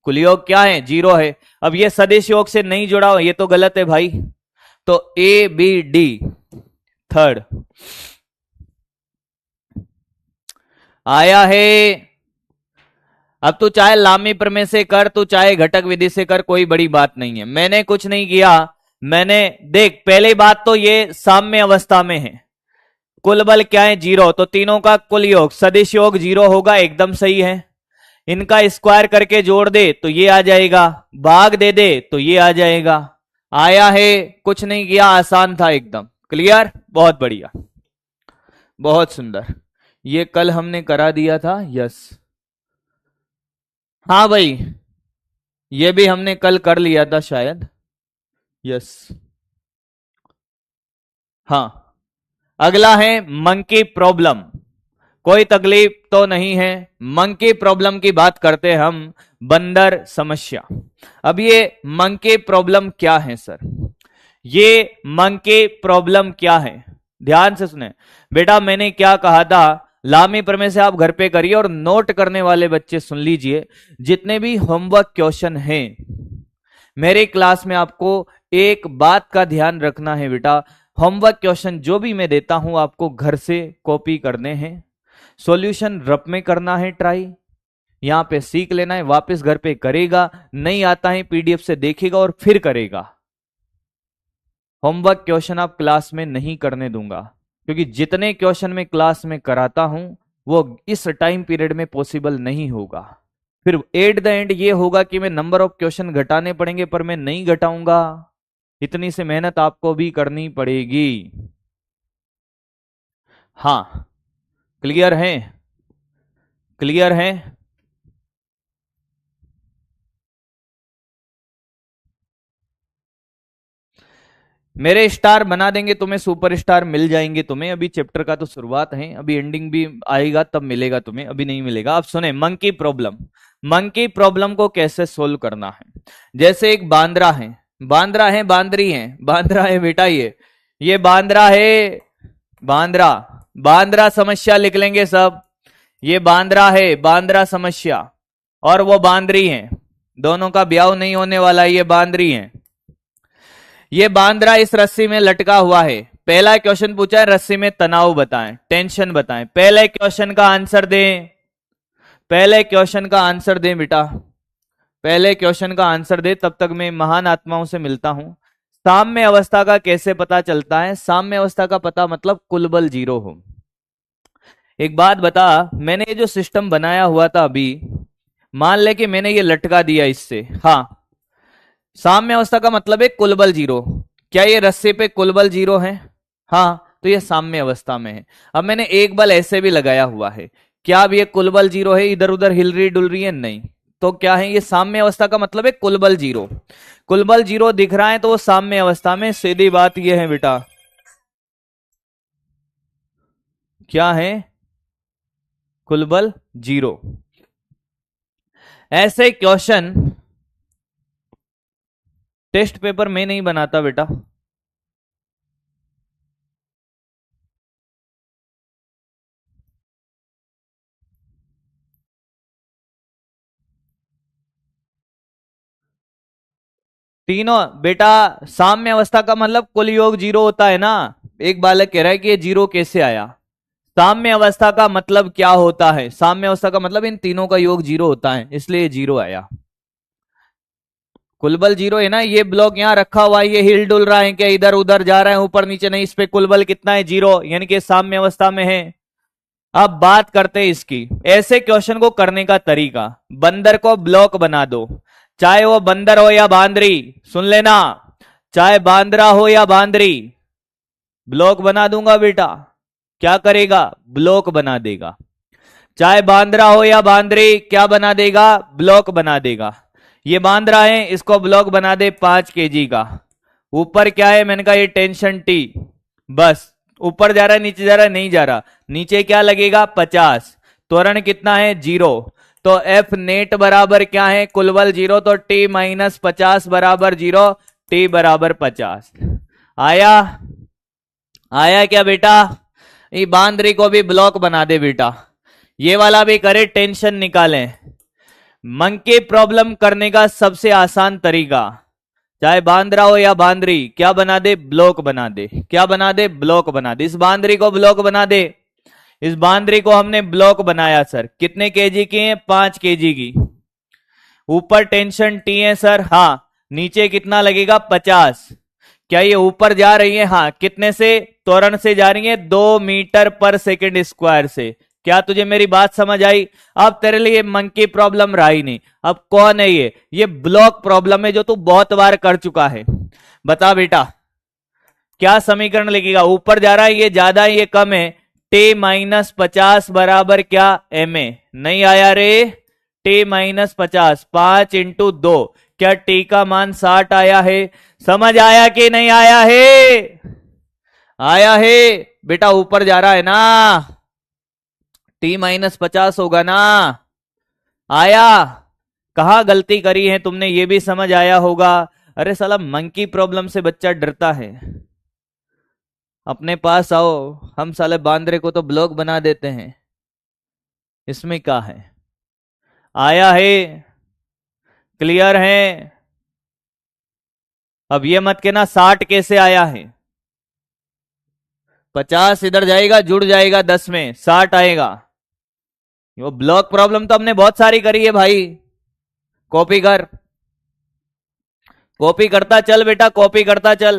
कुल योग क्या है? जीरो है। अब ये सदिश योग से नहीं जुड़ा हो, ये तो गलत है भाई। तो ए बी डी थर्ड आया है। अब तू चाहे लामी प्रमेय से कर, तू चाहे घटक विधि से कर, कोई बड़ी बात नहीं है। मैंने कुछ नहीं किया। मैंने देख, पहली बात तो ये साम्य अवस्था में है, कुल बल क्या है? जीरो। तो तीनों का कुल योग सदिश योग जीरो होगा, एकदम सही है। इनका स्क्वायर करके जोड़ दे तो ये आ जाएगा, भाग दे दे तो ये आ जाएगा। आया है, कुछ नहीं किया, आसान था एकदम। क्लियर? बहुत बढ़िया, बहुत सुंदर। ये कल हमने करा दिया था। यस, हाँ भाई, ये भी हमने कल कर लिया था शायद। यस, हाँ। अगला है मंकी प्रॉब्लम। कोई तकलीफ तो नहीं है, मंकी प्रॉब्लम की बात करते हैं हम, बंदर समस्या। अब ये मंकी प्रॉब्लम क्या है सर? ये मंकी प्रॉब्लम क्या है? ध्यान से सुने बेटा, मैंने क्या कहा था, लामी प्रमेय से आप घर पे करिए, और नोट करने वाले बच्चे सुन लीजिए, जितने भी होमवर्क क्वेश्चन हैं मेरे क्लास में, आपको एक बात का ध्यान रखना है बेटा, होमवर्क क्वेश्चन जो भी मैं देता हूं आपको घर से कॉपी करने हैं, सॉल्यूशन रप में करना है ट्राई, यहां पे सीख लेना है, वापस घर पे करेगा, नहीं आता है पीडीएफ से देखेगा और फिर करेगा। होमवर्क क्वेश्चन आप क्लास में नहीं करने दूंगा, क्योंकि जितने क्वेश्चन मैं क्लास में कराता हूं वो इस टाइम पीरियड में पॉसिबल नहीं होगा। फिर एट द एंड ये होगा कि मैं नंबर ऑफ क्वेश्चन घटाने पड़ेंगे, पर मैं नहीं घटाऊंगा। इतनी से मेहनत आपको भी करनी पड़ेगी। हाँ, क्लियर है? क्लियर है? मेरे स्टार बना देंगे तुम्हें, सुपर स्टार मिल जाएंगे तुम्हें। अभी चैप्टर का तो शुरुआत है, अभी एंडिंग भी आएगा तब मिलेगा तुम्हें, अभी नहीं मिलेगा। आप सुने, मंकी प्रॉब्लम। मंकी प्रॉब्लम को कैसे सोल्व करना है? जैसे एक बांद्रा है, बांद्रा है, बांदरी है, बांद्रा है बेटा, ये बांद्रा है, बांद्रा, बांद्रा समस्या लिख लेंगे सब। ये बांद्रा है, बांद्रा समस्या, और वो बांदरी है, दोनों का ब्याह नहीं होने वाला, ये बांदरी है। ये बांद्रा इस रस्सी में लटका हुआ है। पहला क्वेश्चन पूछा है, रस्सी में तनाव बताएं, टेंशन बताएं। पहले क्वेश्चन का आंसर दें, पहले क्वेश्चन का आंसर दें बेटा, पहले क्वेश्चन का आंसर दे, तब तक मैं महान आत्माओं से मिलता हूं। साम्य अवस्था का कैसे पता चलता है? साम्य अवस्था का पता मतलब कुल बल जीरो हो। एक बात बता, मैंने ये जो सिस्टम बनाया हुआ था अभी, मान ले कि मैंने ये लटका दिया इससे, हाँ, साम्य अवस्था का मतलब है कुल बल जीरो। क्या ये रस्से पे कुल बल जीरो है? हाँ, तो ये साम्य अवस्था में है। अब मैंने एक बल ऐसे भी लगाया हुआ है, क्या अब ये कुल बल जीरो है? इधर उधर हिल रही डुल रही है? नहीं। तो क्या है? ये साम्य अवस्था का मतलब है कुल बल जीरो। कुल बल जीरो दिख रहा है तो वो साम्य अवस्था में। सीधी बात ये है बेटा, क्या है? कुल बल जीरो। ऐसे क्वेश्चन टेस्ट पेपर में नहीं बनाता बेटा। तीनों बेटा, साम्य अवस्था का मतलब कुल योग जीरो होता है ना। एक बालक कह रहा है कि ये जीरो कैसे आया? साम्य अवस्था का मतलब क्या होता है? साम्य अवस्था का मतलब इन तीनों का योग जीरो होता है, इसलिए जीरो आया। कुल बल जीरो है ना, ये ब्लॉक यहां रखा हुआ है, ये हिल डुल रहा है क्या? इधर उधर जा रहा है, ऊपर नीचे नहीं, इस पे कुल बल कितना है? जीरो, यानी कि साम्य अवस्था में है। अब बात करते हैं इसकी, ऐसे क्वेश्चन को करने का तरीका। बंदर को ब्लॉक बना दो, चाहे वो बंदर हो या बांदरी, सुन लेना, चाहे बांदरा हो या बांदरी, ब्लॉक बना दूंगा बेटा। क्या करेगा? ब्लॉक बना देगा। चाहे बांदरा हो या बांदरी, क्या बना देगा? ब्लॉक बना देगा। ये बांदरा है, इसको ब्लॉक बना दे 5 kg का। ऊपर क्या है? मैंने कहा ये टेंशन टी, बस ऊपर जा रहा है, नीचे जा रहा है, नहीं जा रहा। नीचे क्या लगेगा? 50। त्वरण कितना है? जीरो। तो एफ नेट बराबर क्या है? कुल बल जीरो, तो टी माइनस 50 बराबर जीरो, टी बराबर 50। आया? आया क्या बेटा? ये बांदरी को भी ब्लॉक बना दे बेटा, ये वाला भी करे, टेंशन निकालें। मंकी प्रॉब्लम करने का सबसे आसान तरीका, चाहे बांद्रा हो या बांद्री, क्या बना दे? ब्लॉक बना दे। क्या बना दे? ब्लॉक बना दे। इस बांद्री को ब्लॉक बना दे। इस बांद्री को हमने ब्लॉक बनाया सर, कितने केजी की है? 5 केजी की। ऊपर टेंशन टी है सर, हाँ। नीचे कितना लगेगा? 50। क्या ये ऊपर जा रही है? हाँ। कितने से? त्वरण से जा रही है 2 मीटर पर सेकंड स्क्वायर से। क्या तुझे मेरी बात समझ आई? अब तेरे लिए मंकी प्रॉब्लम रहा ही नहीं। अब कौन है ये ब्लॉक प्रॉब्लम है जो तू बहुत बार कर चुका है। बता बेटा, क्या समीकरण लिखेगा? ऊपर जा रहा है, ये ज्यादा है, ये कम है। टी माइनस 50 बराबर क्या? M A. नहीं आया रे? T minus 50, 5 into 2। क्या टी का मान 60 आया है? समझ आया कि नहीं आया है? आया है बेटा, ऊपर जा रहा है ना, टी माइनस 50 होगा ना। आया? कहा गलती करी है तुमने, ये भी समझ आया होगा। अरे साला मंकी प्रॉब्लम से बच्चा डरता है। अपने पास आओ, हम साले बांद्रे को तो ब्लॉक बना देते हैं। इसमें क्या है? आया है? क्लियर है? अब ये मत कहना 60 कैसे आया है। 50 इधर जाएगा, जुड़ जाएगा 10 में, 60 आएगा। वो ब्लॉक प्रॉब्लम तो हमने बहुत सारी करी है भाई। कॉपी कर, कॉपी करता चल बेटा, कॉपी करता चल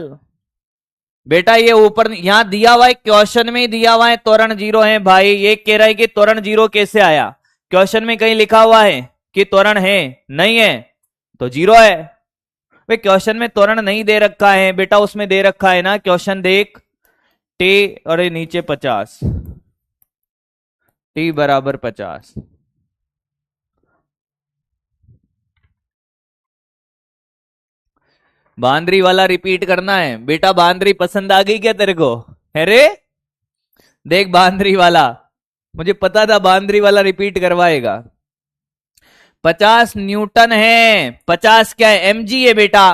बेटा। ये ऊपर यहां दिया हुआ है, क्वेश्चन में ही दिया हुआ है त्वरण 0 है भाई। ये कह रहा है कि त्वरण 0 कैसे आया? क्वेश्चन में कहीं लिखा हुआ है कि त्वरण है? नहीं है तो 0 है। भाई क्वेश्चन में त्वरण नहीं दे रखा है बेटा, उसमें दे रखा है ना, क्वेश्चन देख। टी और नीचे 50, टी बराबर 50। बांद्री वाला रिपीट करना है बेटा। बांद्री पसंद आ गई क्या तेरे को? है रे? देख बांद्री वाला, मुझे पता था बांद्री वाला रिपीट करवाएगा। 50 न्यूटन है। 50 क्या है? एमजी है बेटा।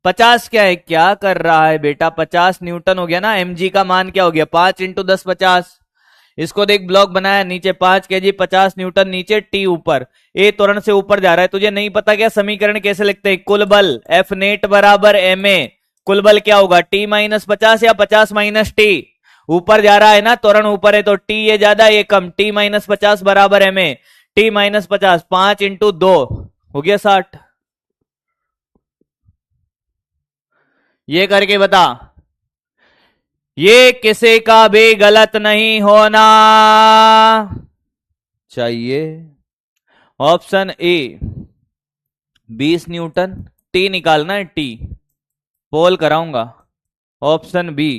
50 क्या है? क्या कर रहा है बेटा? 50 न्यूटन हो गया ना। एमजी का मान क्या हो गया? 5 इंटू 10 50। इसको देख, ब्लॉक बनाया, नीचे 5 केजी, 50 न्यूटन नीचे, टी ऊपर। ए त्वरण से ऊपर जा रहा है। तुझे नहीं पता क्या समीकरण कैसे लिखते हैं? कुल बल एफ नेट बराबर एम ए। कुल बल क्या होगा? टी माइनस 50 या 50 माइनस टी। ऊपर जा रहा है ना, त्वरण ऊपर है तो टी ये ज्यादा ये कम। टी माइनस 50 बराबर M A. T minus 50, 5 into 2 हो गया 60। ये करके बता। ये किसी का भी गलत नहीं होना चाहिए। ऑप्शन ए 20 न्यूटन, टी निकालना है, टी पोल कराऊंगा। Option B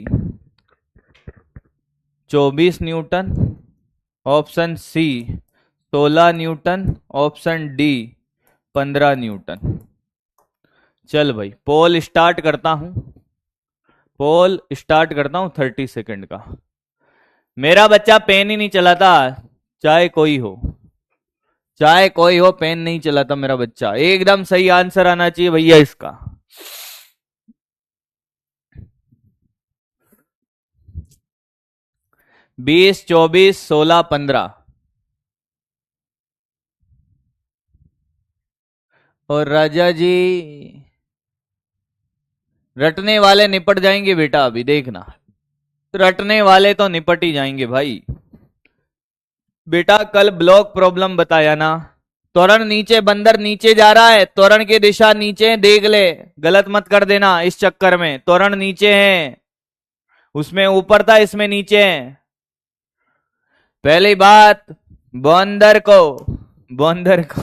24 newton. Option C 16 newton. Option D 15 newton. चल भाई पोल स्टार्ट करता हूं, पोल स्टार्ट करता हूं 30 सेकंड का। मेरा बच्चा पेन ही नहीं चलाता, चाहे कोई हो, चाहे कोई हो, पेन नहीं चलाता मेरा बच्चा। एकदम सही आंसर आना चाहिए भैया इसका। बीस, 24, 16, 15। और राजा जी रटने वाले निपट जाएंगे बेटा, अभी देखना। रटने वाले तो निपट ही जाएंगे भाई। बेटा कल ब्लॉक प्रॉब्लम बताया ना, त्वरण नीचे, बंदर नीचे जा रहा है, त्वरण की दिशा नीचे, देख ले, गलत मत कर देना इस चक्कर में। त्वरण नीचे है, उसमें ऊपर था, इसमें नीचे है। पहली बात, बंदर को बंदर को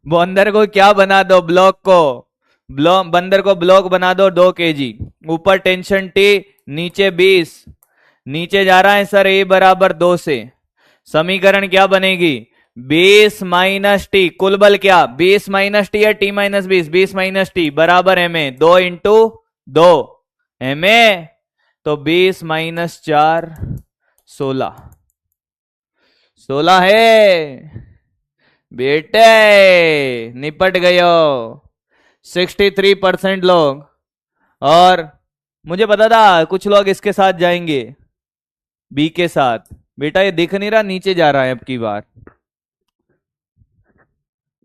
बंदर को क्या बना दो? ब्लॉक को, बंदर को ब्लॉक बना दो 2 केजी। ऊपर टेंशन टी, नीचे 20। नीचे जा रहा है सर ए बराबर 2 से। समीकरण क्या बनेगी? 20 माइनस टी। कुल बल क्या? 20 माइनस टी या टी माइनस 20? 20 माइनस टी बराबर M A. 2 into 2 M A. तो 20 माइनस 4 16। 16 है बेटे, निपट गयो 63% लोग। और मुझे पता था कुछ लोग इसके साथ जाएंगे, बी के साथ। बेटा ये दिख नहीं रहा, नीचे जा रहा है अब की बार।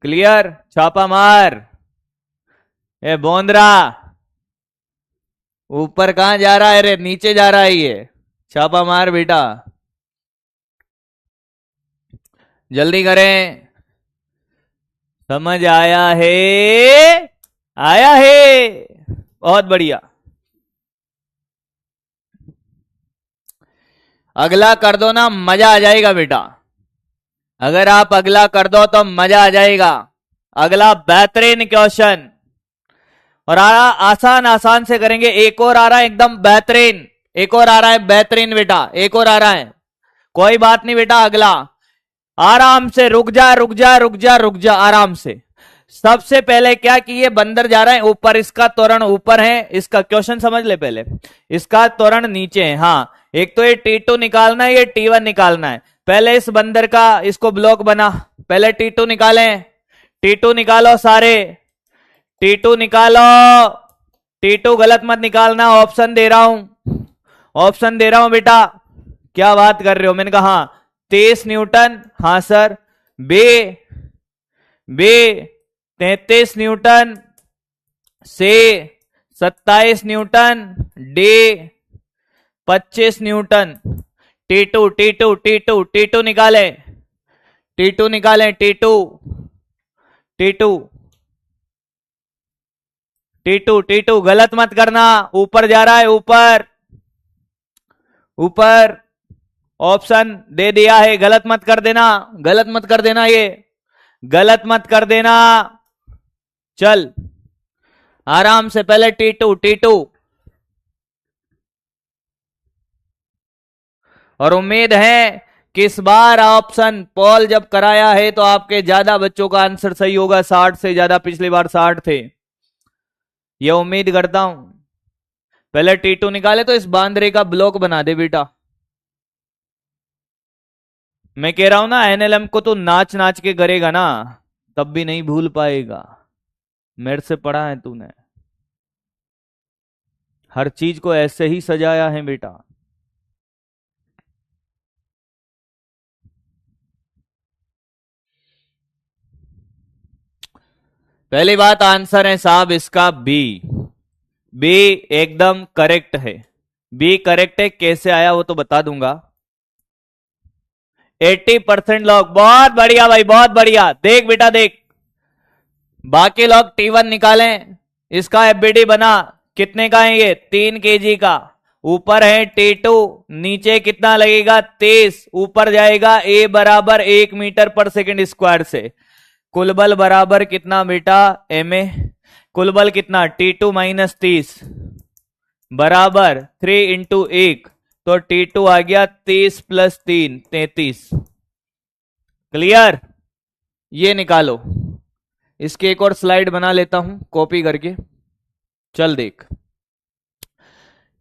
क्लियर, छापा मार। ए बोंदरा, ऊपर कहां जा रहा है रे, नीचे जा रहा है ये, छापा मार बेटा, जल्दी करें। समझ आया है, आया है, बहुत बढ़िया। अगला कर दो ना, मजा आ जाएगा बेटा, अगर आप अगला कर दो तो मजा आ जाएगा। अगला बेहतरीन क्वेश्चन, और आसान आसान से करेंगे। एक और आ रहा है एकदम बेहतरीन, एक और आ रहा है बेहतरीन बेटा, एक और आ रहा है, कोई बात नहीं बेटा। अगला आराम से, रुक जा रुक जा रुक जा रुक जा, आराम से। सबसे पहले क्या कि ये बंदर जा रहा है ऊपर, इसका त्वरण ऊपर है, इसका क्वेश्चन समझ ले पहले, इसका त्वरण नीचे है। हाँ, एक तो ये T2 निकालना है, ये T1 निकालना है। पहले इस बंदर का, इसको ब्लॉक बना, पहले T2 निकालें, T2 निकालो सारे, T2 निकालो। T2 गलत मत निकालना, ऑप्शन दे रहा हूं, ऑप्शन दे रहा हूं बेटा। क्या बात कर रहे हो, मैंने कहा 23 न्यूटन, हाँ सर। बे 33 न्यूटन, से 27 Newton, day 25 Newton. T2 T2 T2 T2 निकाले, T2 निकाले, T2 T2 T2 T2, गलत मत करना, ऊपर जा रहा है, ऊपर ऊपर, ऑप्शन दे दिया है, गलत मत कर देना, गलत मत कर देना, ये गलत मत कर देना। चल आराम से, पहले T2 T2, और उम्मीद है कि इस बार ऑप्शन पोल जब कराया है तो आपके ज्यादा बच्चों का आंसर सही होगा, 60 से ज्यादा, पिछली बार 60 थे, ये उम्मीद करता हूं। पहले T2 निकाले तो इस बांदरे का ब्लॉक बना दे बेटा। मैं कह रहा हूं ना, NLM को तो नाच नाच के करेगा ना, तब भी नहीं भूल पाएगा, मेरे से पढ़ा है तूने, हर चीज को ऐसे ही सजाया है बेटा। पहली बात, आंसर है साहब इसका बी, बी एकदम करेक्ट है, बी करेक्ट है। कैसे आया वो तो बता दूंगा। 80% लोग, बहुत बढ़िया भाई, बहुत बढ़िया। देख बेटा देख, बाकी लोग T1 निकालें, इसका FBD बना, कितने का है ये, 3 kg का। ऊपर है T2, नीचे कितना लगेगा, 23, ऊपर जाएगा A बराबर 1 मीटर पर सेकंड स्क्वायर से। कुल बल बराबर कितना बेटा, MA, कुल बल कितना, T2 माइनस 30 बराबर 3 इंटू 1, तो T2 आ गया 30 प्लस 3 33। क्लियर, ये निकालो। इसकी एक और स्लाइड बना लेता हूं कॉपी करके, चल देख।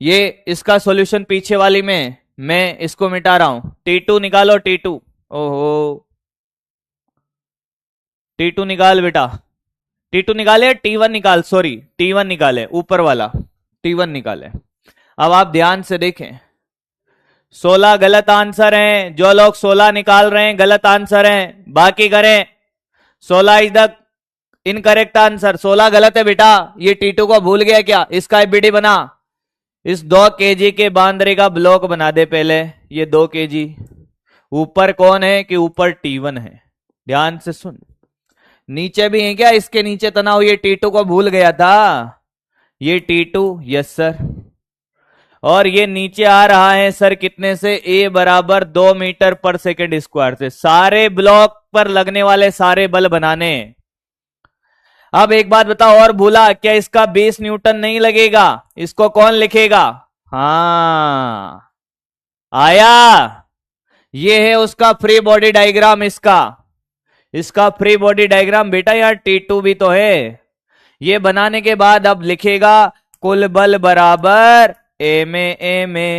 ये इसका सॉल्यूशन पीछे वाली में मैं इसको मिटा रहा हूं। T2 निकालो, T2, ओहो, T2 निकाल बेटा, T2 निकाले, T1 निकाल, सॉरी T1 निकाले, ऊपर वाला T1 निकाले। अब आप ध्यान से देखें, 16 गलत आंसर हैं, जो लोग 16 निकाल रहे हैं गलत आंसर हैं, बाकी करें। 16 इज द इनकरेक्ट आंसर, 16 गलत है बेटा। ये T2 को भूल गया क्या, इसका FBD बना, इस 2 kg के बांदरे का ब्लॉक बना दे पहले, ये 2 kg। ऊपर कौन है कि ऊपर T1 है, ध्यान से सुन। नीचे भी है क्या, इसके नीचे तनाव, ये T2 को भूल गया था, ये T2, यस सर। और ये नीचे आ रहा है सर कितने से, A बराबर 2 मीटर पर सेकंड स्क्वायर से। सारे ब्लॉक पर लगने वाले सारे बल बनाने। अब एक बात बताओ, और भूला क्या, इसका 20 न्यूटन नहीं लगेगा, इसको कौन लिखेगा, हाँ आया, ये है उसका फ्री बॉडी डायग्राम, इसका फ्री बॉडी डायग्राम बेटा। यार T2 भी तो है, ये बनाने के बाद अब लिखेगा कुल बल बराबर MA।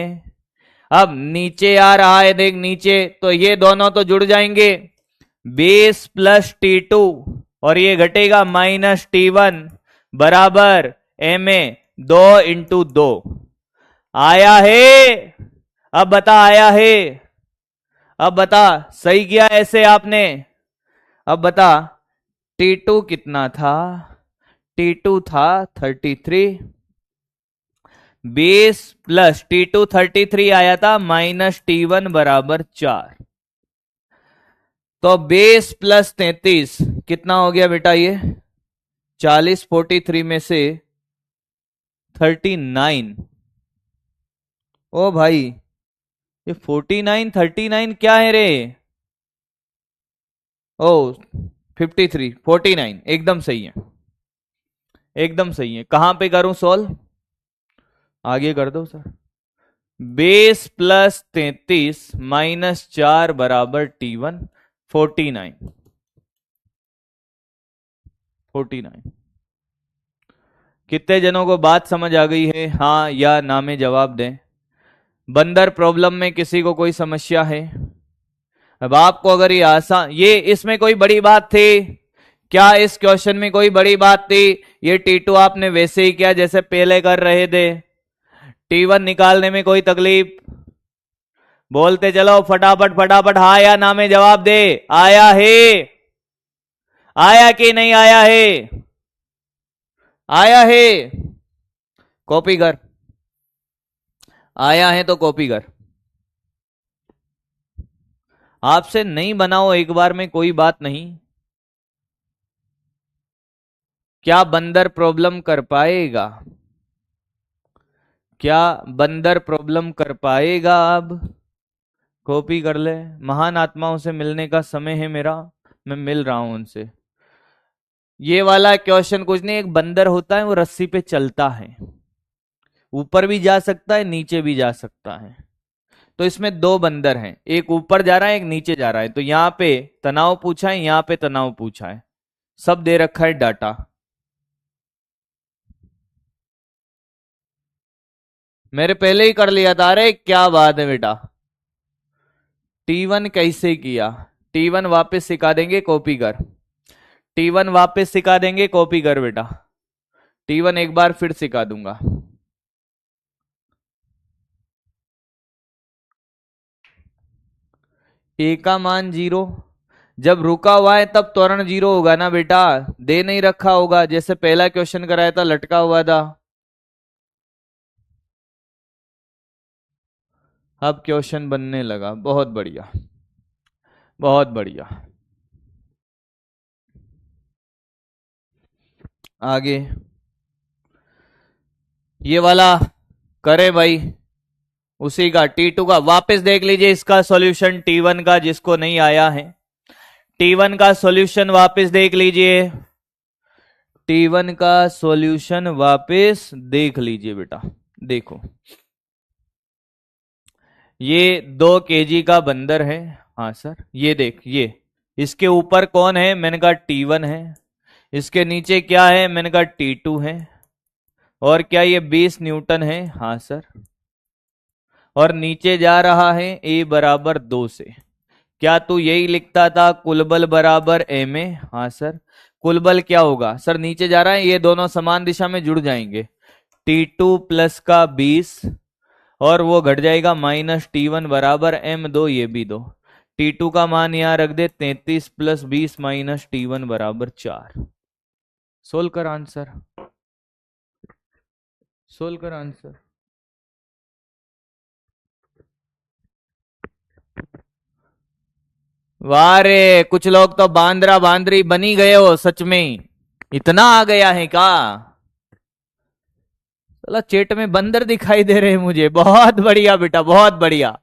अब नीचे आ रहा है देख, नीचे तो ये दोनों तो जुड़ जाएंगे, 20 प्लस T2, और ये घटेगा माइनस T1 बराबर MA, 2 इंटू 2। आया है, अब बता, आया है, अब बता, सही किया ऐसे आपने, अब बता T2 कितना था? T2 था 33, 20 प्लस T2 33 आया था माइनस T1 बराबर 4। तो 20 प्लस 33 कितना हो गया बेटा? ये 40, 43 में से 39। ओ भाई, ये 49 39 क्या है रे? ओ 53 49 एकदम सही है, एकदम सही है। कहां पे करूं सॉल्व? आगे कर दो सर। 20 प्लस 33 माइनस 4 बराबर T1 49। 49। कितने जनों को बात समझ आ गई है? हाँ या ना में जवाब दें। बंदर प्रॉब्लम में किसी को कोई समस्या है? अब आपको अगर ये आसान, ये इसमें कोई बड़ी बात थी क्या? इस क्वेश्चन में कोई बड़ी बात थी? ये T2 आपने वैसे ही किया जैसे पहले कर रहे थे। T1 निकालने में कोई तकलीफ? बोलते चलो फटाफट फटाफट, हाँ या ना में जवाब दे। आया है? आया कि नहीं आया है? आया है? कॉपी कर। आया है तो कॉपी कर। आपसे नहीं बनाओ एक बार में कोई बात नहीं। क्या बंदर प्रॉब्लम कर पाएगा? क्या बंदर प्रॉब्लम कर पाएगा? अब कॉपी कर ले। महान आत्माओं से मिलने का समय है मेरा, मैं मिल रहा हूं उनसे। ये वाला क्वेश्चन कुछ नहीं, एक बंदर होता है वो रस्सी पे चलता है, ऊपर भी जा सकता है नीचे भी जा सकता है। तो इसमें दो बंदर हैं, एक ऊपर जा रहा है एक नीचे जा रहा है। तो यहां पे तनाव पूछा है, यहां पे तनाव पूछा है, सब दे रखा है डाटा। मेरे पहले ही कर लिया था। अरे क्या बात है बेटा। T1 कैसे किया? T1 वापस सिखा देंगे, कॉपी कर। T1 वापस सिखा देंगे, कॉपी कर बेटा। T1 एक बार फिर सिखा दूंगा। ए का मान 0, जब रुका हुआ है तब त्वरण 0 होगा ना बेटा, दे नहीं रखा होगा जैसे पहला क्वेश्चन कराया था लटका हुआ था। अब क्वेश्चन बनने लगा, बहुत बढ़िया, बहुत बढ़िया। आगे ये वाला करे भाई, उसी का T2 का वापस देख लीजिए इसका सॉल्यूशन T1 का, जिसको नहीं आया है T1 का सॉल्यूशन वापस देख लीजिए। T1 का सॉल्यूशन वापस देख लीजिए बेटा। देखो ये 2 kg का बंदर है। हाँ सर, ये देख, ये इसके ऊपर कौन है? मैंने कहा T1 है। इसके नीचे क्या है? मैंने कहा T2 है। और क्या ये 20 न्यूटन है? हाँ सर। और नीचे जा रहा है A बराबर 2 से। क्या तू यही लिखता था कुल बल बराबर M ए? हाँ सर। कुल बल क्या होगा सर? नीचे जा रहा है, ये दोनों समान दिशा में जुड़ जाएंगे। T2 प्लस का 20 और वो घट जाएगा माइनस T1 बराबर M2, ये भी 2। T2 का मान यहां रख दे 33 प्लस 20 माइनस T1 बराबर 4। सोल्व कर आंसर, सोल्व कर आंसर। वाह रे, कुछ लोग तो बांद्रा बांद्री बनी गए हो सच में, इतना आ गया है क्या? चलो चेट में बंदर दिखाई दे रहे हैं मुझे, बहुत बढ़िया बेटा, बहुत बढ़िया।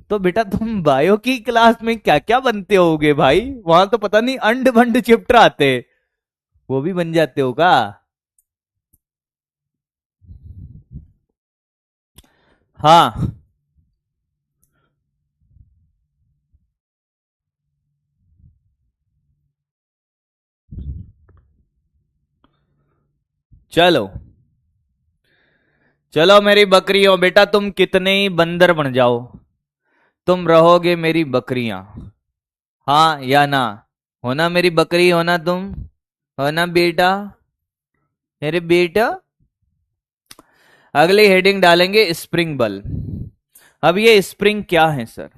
तो बेटा तुम बायो की क्लास में क्या क्या बनते होगे भाई? वहां तो पता नहीं अंड बंड चैप्टर आते, वो भी बन जाते हो क्या? हाँ चलो, चलो मेरी बकरियों, बेटा तुम कितने ही बंदर बन जाओ, तुम रहोगे मेरी बकरियां। हाँ या ना? होना मेरी बकरी, होना तुम, होना बेटा, मेरे बेटा। अगली हेडिंग डालेंगे स्प्रिंग बल। अब ये स्प्रिंग क्या है सर?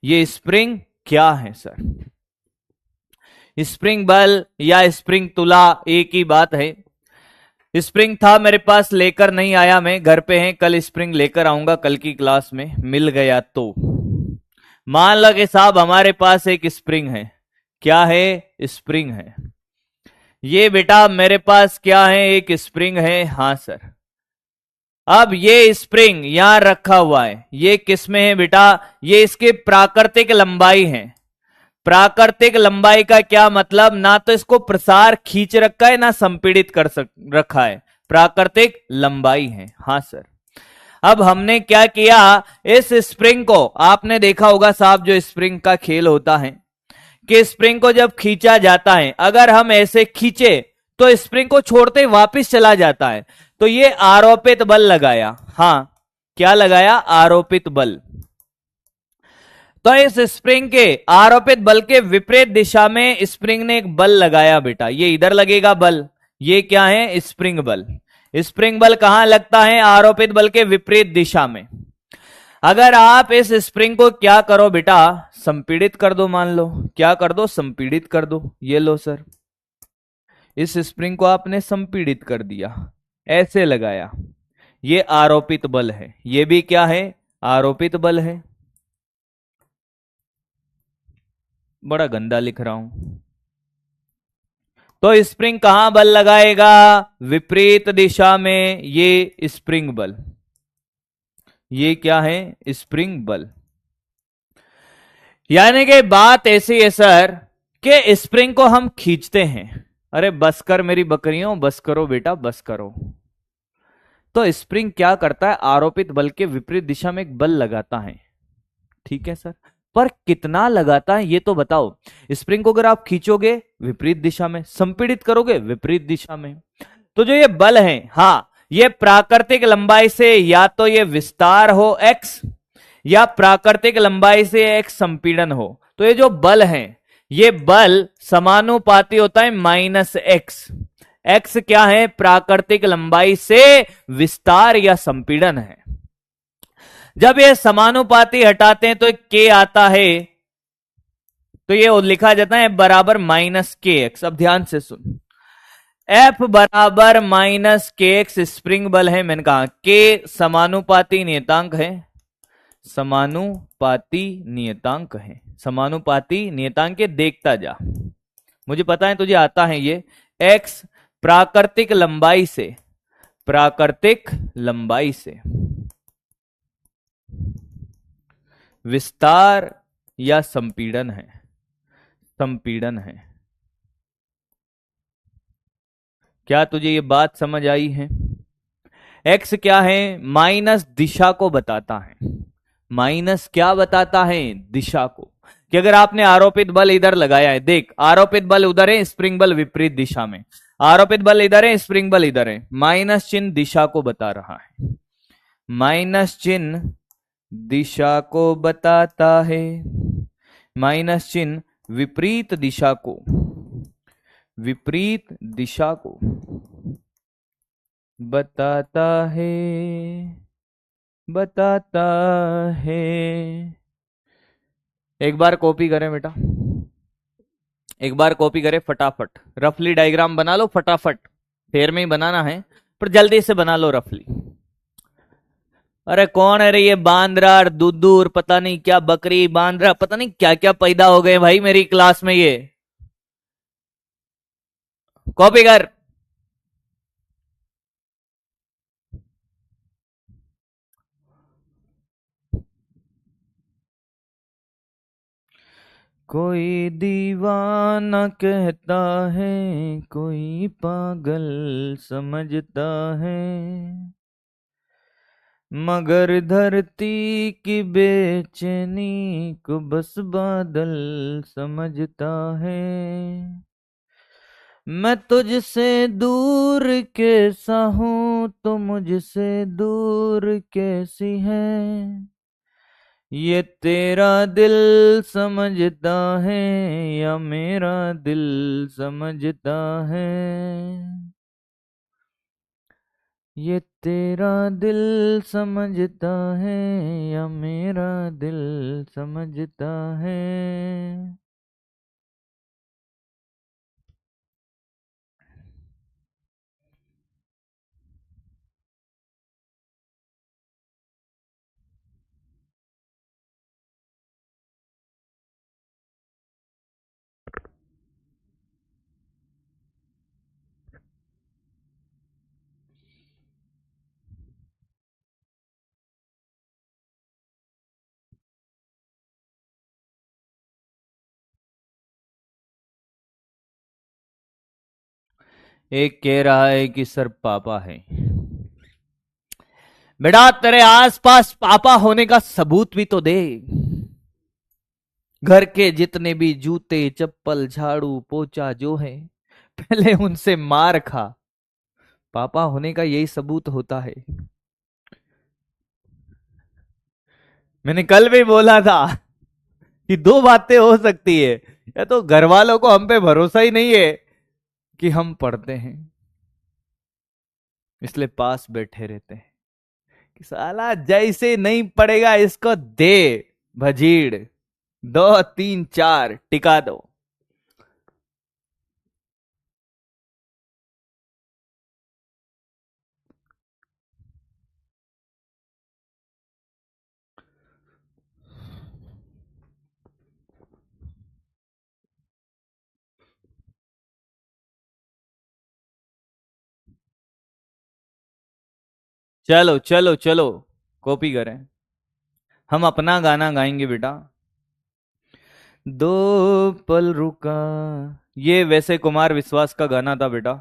ये स्प्रिंग क्या है सर? स्प्रिंग बल या स्प्रिंग तुला एक ही बात है। स्प्रिंग था मेरे पास, लेकर नहीं आया मैं, घर पे है, कल स्प्रिंग लेकर आऊंगा कल की क्लास में, मिल गया तो। मान लो कि साहब हमारे पास एक स्प्रिंग है। क्या है? स्प्रिंग है। ये बेटा मेरे पास क्या है? एक स्प्रिंग है। हाँ सर। अब ये स्प्रिंग यहां रखा हुआ है, ये किस में है बेटा? ये इसकी प्राकृतिक लंबाई है। प्राकृतिक लंबाई का क्या मतलब? ना तो इसको प्रसार खींच रखा है, ना संपीड़ित कर रखा है, प्राकृतिक लंबाई है। हाँ सर। अब हमने क्या किया, इस स्प्रिंग को, आपने देखा होगा साहब जो स्प्रिंग का खेल होता है कि स्प्रिंग को जब खींचा जाता है, अगर हम ऐसे खींचे तो स्प्रिंग को छोड़ते वापस चला जाता है, तो ये आरोपित बल लगाया। हाँ, क्या लगाया? आरोपित बल। तो इस स्प्रिंग के आरोपित बल के विपरीत दिशा में स्प्रिंग ने एक बल लगाया बेटा, ये इधर लगेगा बल। ये क्या है? स्प्रिंग बल। स्प्रिंग बल कहां लगता है? आरोपित बल के विपरीत दिशा में। अगर आप इस स्प्रिंग को क्या करो बेटा? संपीड़ित कर दो, मान लो। क्या कर दो? संपीड़ित कर दो। ये लो सर, इस स्प्रिंग को आपने संपीड़ित कर दिया, ऐसे लगाया, ये आरोपित बल है। ये भी क्या है? आरोपित बल है। बड़ा गंदा लिख रहा हूं। तो स्प्रिंग कहां बल लगाएगा? विपरीत दिशा में। ये स्प्रिंग बल, ये क्या है? स्प्रिंग बल। यानी कि बात ऐसी है सर कि स्प्रिंग को हम खींचते हैं। अरे बस कर मेरी बकरियों, बस करो बेटा, बस करो। तो स्प्रिंग क्या करता है? आरोपित बल के विपरीत दिशा में एक बल लगाता है। ठीक है सर, पर कितना लगाता है ये तो बताओ। स्प्रिंग को अगर आप खींचोगे विपरीत दिशा में, संपीड़ित करोगे विपरीत दिशा में, तो जो ये बल है, हाँ, ये प्राकृतिक लंबाई से या तो ये विस्तार हो x, या प्राकृतिक लंबाई से x संपीड़न हो। तो ये जो बल है, ये बल समानुपाती होता है -x। x क्या है? प्राकृतिक लंबाई से विस्तार या संपीड़न है। जब ये समानुपाती हटाते हैं तो k आता है, तो ये लिखा जाता है बराबर -kx। अब ध्यान से सुन, F बराबर -kx स्प्रिंग बल है। मैंने कहा k समानुपाती नियतांक है, समानुपाती नियतांक है, समानुपाती नियतांक के देखता जा, मुझे पता है तुझे आता है ये। x प्राकृतिक लंबाई से, प्राकृतिक लंबाई से विस्तार या संपीड़न है, संपीड़न है। क्या तुझे ये बात समझ आई है? x क्या है? माइनस दिशा को बताता है। माइनस क्या बताता है? दिशा को। कि अगर आपने आरोपित बल इधर लगाया है, देख आरोपित बल उधर है, स्प्रिंग बल विपरीत दिशा में। आरोपित बल इधर है, स्प्रिंग बल इधर है, माइनस चिन्ह दिशा को बता रहा है। माइनस चिन्ह दिशा को बताता है। माइनस चिन्ह विपरीत दिशा को, विपरीत दिशा को बताता है, बताता है। एक बार कॉपी करें बेटा, एक बार कॉपी करें फटाफट। रफली डायग्राम बना लो फटाफट, फेर में ही बनाना है पर जल्दी से बना लो रफली। अरे कौन है रे ये बांद्रा और दुद्दू और पता नहीं क्या, बकरी बांद्रा, पता नहीं क्या क्या पैदा हो गए भाई मेरी क्लास में। ये कॉपी कर। कोई दीवाना कहता है, कोई पागल समझता है, मगर धरती की बेचैनी को बस बादल समझता है। मैं तुझसे दूर कैसा हूं तो मुझसे दूर कैसी है, ये तेरा दिल समझता है या मेरा दिल समझता है। ये तेरा दिल समझता है या मेरा दिल समझता है। एक कह रहा है कि सर पापा है। बेटा तेरे आसपास पापा होने का सबूत भी तो दे। घर के जितने भी जूते चप्पल झाड़ू पोछा जो है, पहले उनसे मार खा। पापा होने का यही सबूत होता है। मैंने कल भी बोला था कि दो बातें हो सकती है, या तो घर वालों को हम पे भरोसा ही नहीं है कि हम पढ़ते हैं, इसलिए पास बैठे रहते हैं कि साला जैसे नहीं पड़ेगा इसको दे भजीड़, 2 3 4 टिका दो। चलो चलो चलो, कॉपी करें, हम अपना गाना गाएंगे बेटा। दो पल रुका, ये वैसे कुमार विश्वास का गाना था बेटा।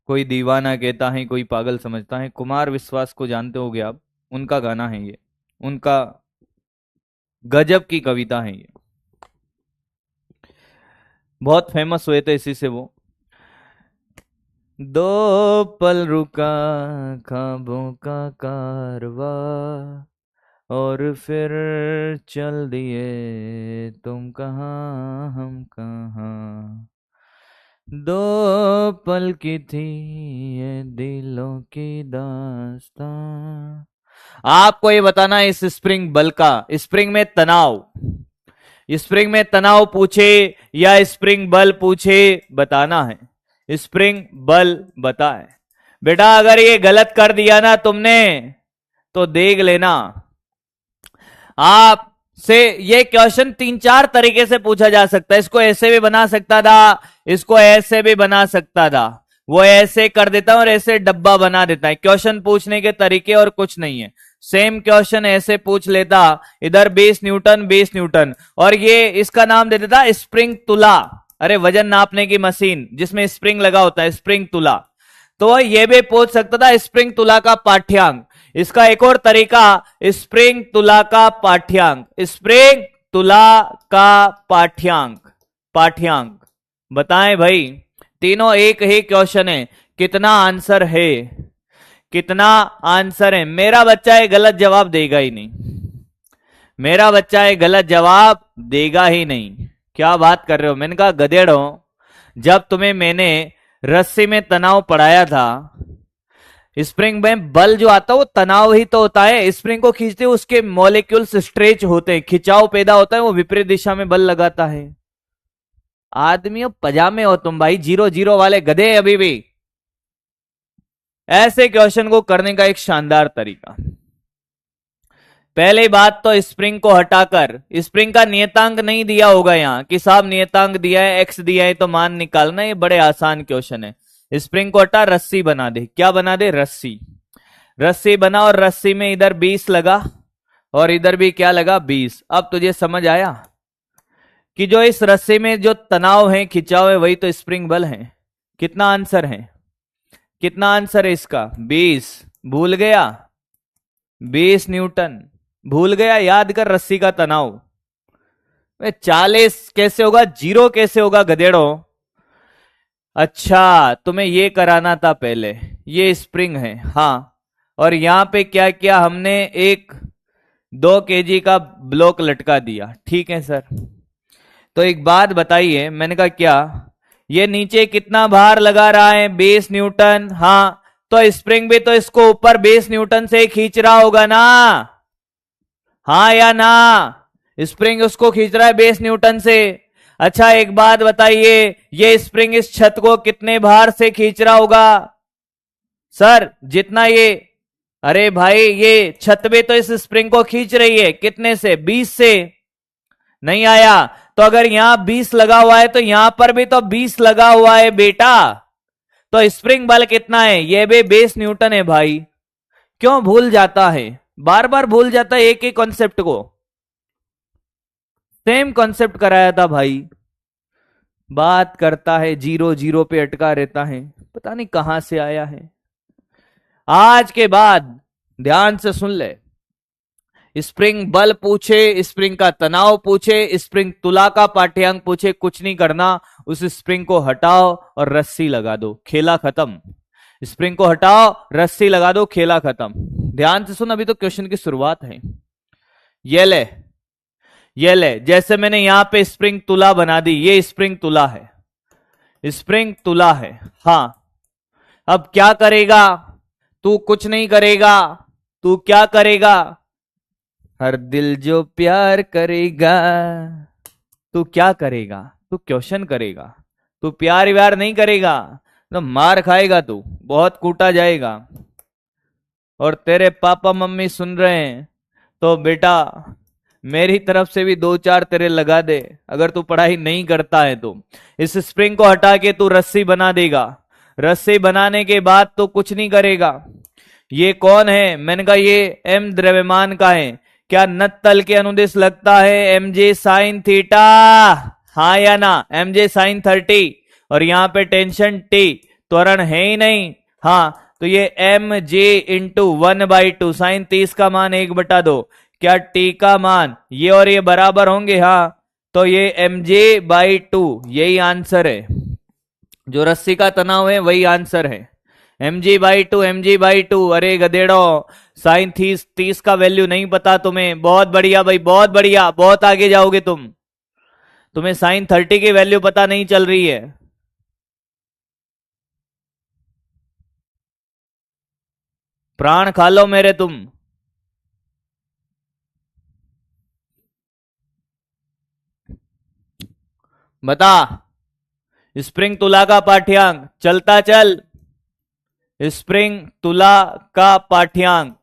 कोई दीवाना कहता है कोई पागल समझता है, कुमार विश्वास को जानते होगे आप, उनका गाना है ये, उनका गजब की कविता है ये, बहुत फेमस हुए थे इसी से वो। दो पल रुका ख्वाबों का कारवा, और फिर चल दिए तुम कहाँ हम कहाँ। दो पल की थी ये दिलों की दास्तां। आपको ये बताना इस स्प्रिंग बल का, स्प्रिंग में तनाव, स्प्रिंग में तनाव पूछे या स्प्रिंग बल पूछे, बताना है स्प्रिंग बल बताए। बेटा अगर ये गलत कर दिया ना तुमने तो देख लेना। आप से ये क्वेश्चन 3 4 तरीके से पूछा जा सकता है। इसको ऐसे भी बना सकता था, इसको ऐसे भी बना सकता था, वो ऐसे कर देता है और ऐसे डब्बा बना देता है। क्वेश्चन पूछने के तरीके और कुछ नहीं है। सेम क्वेश्चन ऐसे पूछ लेता, इधर 20 न्यूटन 20 न्यूटन, और ये इसका नाम दे देता स्प्रिंग तुला। अरे वजन नापने की मशीन जिसमें स्प्रिंग लगा होता है, स्प्रिंग तुला। तो ये भी पूछ सकता था स्प्रिंग तुला का पाठ्यांक। इसका एक और तरीका, स्प्रिंग तुला का पाठ्यांक, स्प्रिंग तुला का पाठ्यांक, पाठ्यांक बताएं भाई। तीनों एक ही क्वेश्चन है, कितना आंसर है, कितना आंसर है। मेरा बच्चा ये गलत जवाब देगा ही नहीं, मेरा बच्चा ये गलत जवाब देगा ही नहीं। क्या बात कर रहे हो। मैंने कहा गधेड़ो, जब तुम्हें मैंने रस्सी में तनाव पढ़ाया था, स्प्रिंग में बल जो आता है वो तनाव ही तो होता है। स्प्रिंग को खींचते उसके मॉलिक्यूल्स स्ट्रेच होते हैं, खिंचाव पैदा होता है, वो विपरीत दिशा में बल लगाता है। आदमियों पजामे हो तुम भाई, 0 0 वाले गधे अभी भी। ऐसे क्वेश्चन को करने का एक शानदार तरीका, पहली बात तो स्प्रिंग को हटाकर, स्प्रिंग का नियतांक नहीं दिया होगा यहां कि साहब नियतांक दिया है एक्स दिया है तो मान निकालना, ये बड़े आसान क्वेश्चन है। स्प्रिंग को हटा, रस्सी बना दे। क्या बना दे, रस्सी। रस्सी बना और रस्सी में इधर 20 लगा और इधर भी क्या लगा, 20। अब तुझे समझ आया कि जो इस रस्सी में जो तनाव है, खिंचाव है, वही तो स्प्रिंग बल है। कितना आंसर है, कितना आंसर है इसका, 20। भूल गया, 20 न्यूटन। भूल गया, याद कर रस्सी का तनाव। 40 कैसे होगा, 0 कैसे होगा गधेड़ो। अच्छा तुम्हें ये कराना था पहले, ये स्प्रिंग है हाँ, और यहां पे क्या किया हमने, एक 2 kg का ब्लॉक लटका दिया। ठीक है सर, तो एक बात बताइए, मैंने कहा क्या, ये नीचे कितना भार लगा रहा है? 20 न्यूटन। हाँ, तो स्प्रिंग भी तो इसको ऊपर 20 न्यूटन से ही खींच रहा होगा ना, हाँ या ना? स्प्रिंग उसको खींच रहा है 20 न्यूटन से। अच्छा एक बात बताइए, ये स्प्रिंग इस छत को कितने भार से खींच रहा होगा? सर जितना ये, अरे भाई ये छत भी तो इस स्प्रिंग को खींच रही है, कितने से? 20 से। नहीं आया? तो अगर यहां 20 लगा हुआ है तो यहां पर भी तो 20 लगा हुआ है बेटा, तो स्प्रिंग बल कितना है? ये भी 20 न्यूटन है भाई। क्यों भूल जाता है, बार बार भूल जाता है एक ही कॉन्सेप्ट को? सेम कॉन्सेप्ट कराया था भाई, बात करता है जीरो जीरो पे अटका रहता है, पता नहीं कहां से आया है। आज के बाद ध्यान से सुन ले, स्प्रिंग बल पूछे, स्प्रिंग का तनाव पूछे, स्प्रिंग तुला का पाठ्यांक पूछे, कुछ नहीं करना, उस स्प्रिंग को हटाओ और रस्सी लगा दो, खेला खत्म। स्प्रिंग को हटाओ, रस्सी लगा दो, खेला खत्म। ध्यान से सुन, अभी तो क्वेश्चन की शुरुआत है। ये ले, ये ले, जैसे मैंने यहां पे स्प्रिंग तुला बना दी, ये स्प्रिंग तुला है, स्प्रिंग तुला है। हाँ, अब क्या करेगा तू? कुछ नहीं करेगा। तू क्या करेगा? हर दिल जो प्यार करेगा, तू क्या करेगा? तू क्वेश्चन करेगा, तू प्यार व्यार नहीं करेगा, तो मार खाएगा, तू बहुत कूटा जाएगा। और तेरे पापा मम्मी सुन रहे हैं तो बेटा मेरी तरफ से भी 2-4 तेरे लगा दे, अगर तू पढ़ाई नहीं करता है तो। इस स्प्रिंग को हटा के तू रस्सी बना देगा, रस्सी बनाने के बाद तो कुछ नहीं करेगा। ये कौन है? मैंने कहा ये एम द्रव्यमान का है। क्या नत्तल के अनुदिश लगता है एम जे साइन थीटा? हाँ या ना? एम जे साइन 30, और यहां पे टेंशन टी, त्वरण है ही नहीं। हाँ, तो ये एम जे इंटू 1/2, साइन 30 का मान 1/2, क्या टी का मान ये और ये बराबर होंगे? हाँ, तो ये mj/2 यही आंसर है, जो रस्सी का तनाव है वही आंसर है, mg/2 mg/2। अरे गधेड़ो, साइन 30 का वैल्यू नहीं पता तुम्हें? बहुत बढ़िया भाई, बहुत बढ़िया, बहुत आगे जाओगे तुम। तुम्हें साइन 30 की वैल्यू पता नहीं चल रही है? प्राण खा लो मेरे तुम। बता, स्प्रिंग तुला का पाठ्यांक, चलता चल, स्प्रिंग तुला का पाठ्यांक,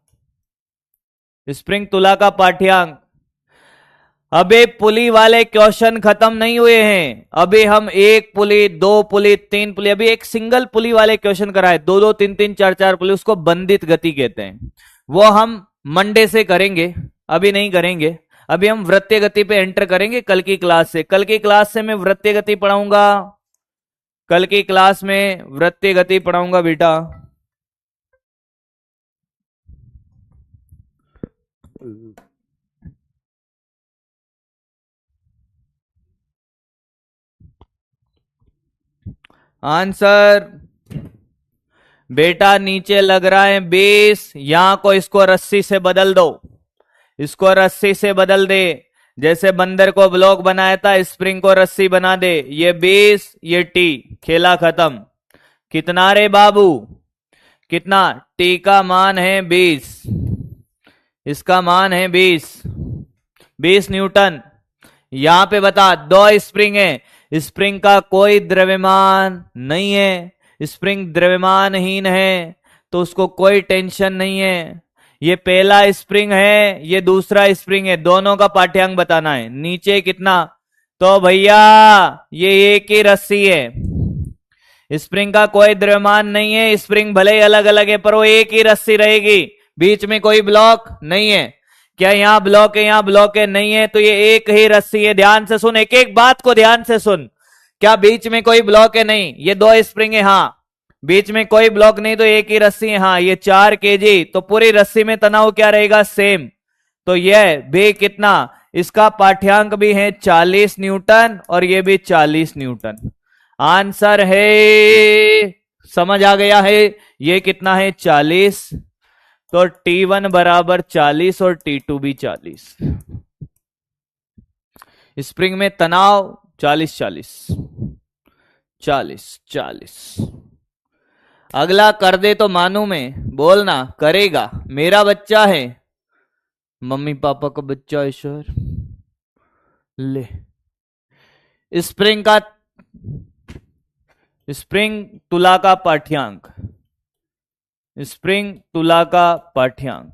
स्प्रिंग तुला का पाठ्यांक। अबे पुली वाले क्वेश्चन खत्म नहीं हुए हैं, अभी हम एक पुली, दो पुली, तीन पुली, अभी एक सिंगल पुली वाले क्वेश्चन कराए, 2-2, 3-3, 4-4 पुली, उसको बंदित गति कहते हैं। वो हम मंडे से करेंगे, अभी नहीं करेंगे। अभी हम वृत्तीय गति पे एंटर करेंगे कल की क्लास से। कल की क्लास से मैं वृत्तीय गति पढ़ाऊंगा, कल की क्लास में वृत्तीय गति पढ़ाऊंगा बेटा। आंसर बेटा नीचे लग रहा है 20, यहां को इसको रस्सी से बदल दो, इसको रस्सी से बदल दे, जैसे बंदर को ब्लॉक बनाया था, स्प्रिंग को रस्सी बना दे। ये 20, ये टी, खेला खत्म। कितना रे बाबू? कितना? टी का मान है 20, इसका मान है 20 न्यूटन। यहां पे बता, दो स्प्रिंग है, स्प्रिंग का कोई द्रव्यमान नहीं है, स्प्रिंग द्रव्यमानहीन है, तो उसको कोई टेंशन नहीं है। ये पहला स्प्रिंग है, ये दूसरा स्प्रिंग है, दोनों का पाठ्यांक बताना है। नीचे कितना? तो भैया ये एक ही रस्सी है, स्प्रिंग का कोई द्रव्यमान नहीं है, स्प्रिंग भले ही अलग अलग है पर वो एक ही रस्सी रहेगी, बीच में कोई ब्लॉक नहीं है। क्या यहां ब्लॉक है, यहां ब्लॉक है? नहीं है, तो ये एक ही रस्सी है। ध्यान से सुन, एक एक बात को ध्यान से सुन। क्या बीच में कोई ब्लॉक है? नहीं। ये दो स्प्रिंग है, हाँ, बीच में कोई ब्लॉक नहीं, तो एक ही रस्सी है। हाँ, ये 4 kg, तो पूरी रस्सी में तनाव क्या रहेगा? सेम। तो यह भी कितना? इसका पाठ्यांक भी है 40 न्यूटन और ये भी 40 न्यूटन। आंसर है, समझ आ गया है? ये कितना है? 40। तो T1 बराबर 40 और T2 भी 40। स्प्रिंग में तनाव 40-40, 40 अगला कर दे तो मानू मैं, बोलना करेगा, मेरा बच्चा है, मम्मी पापा का बच्चा है सर। ले स्प्रिंग तुला का पाठ्यांक, स्प्रिंग तुला का पाठ्यांक।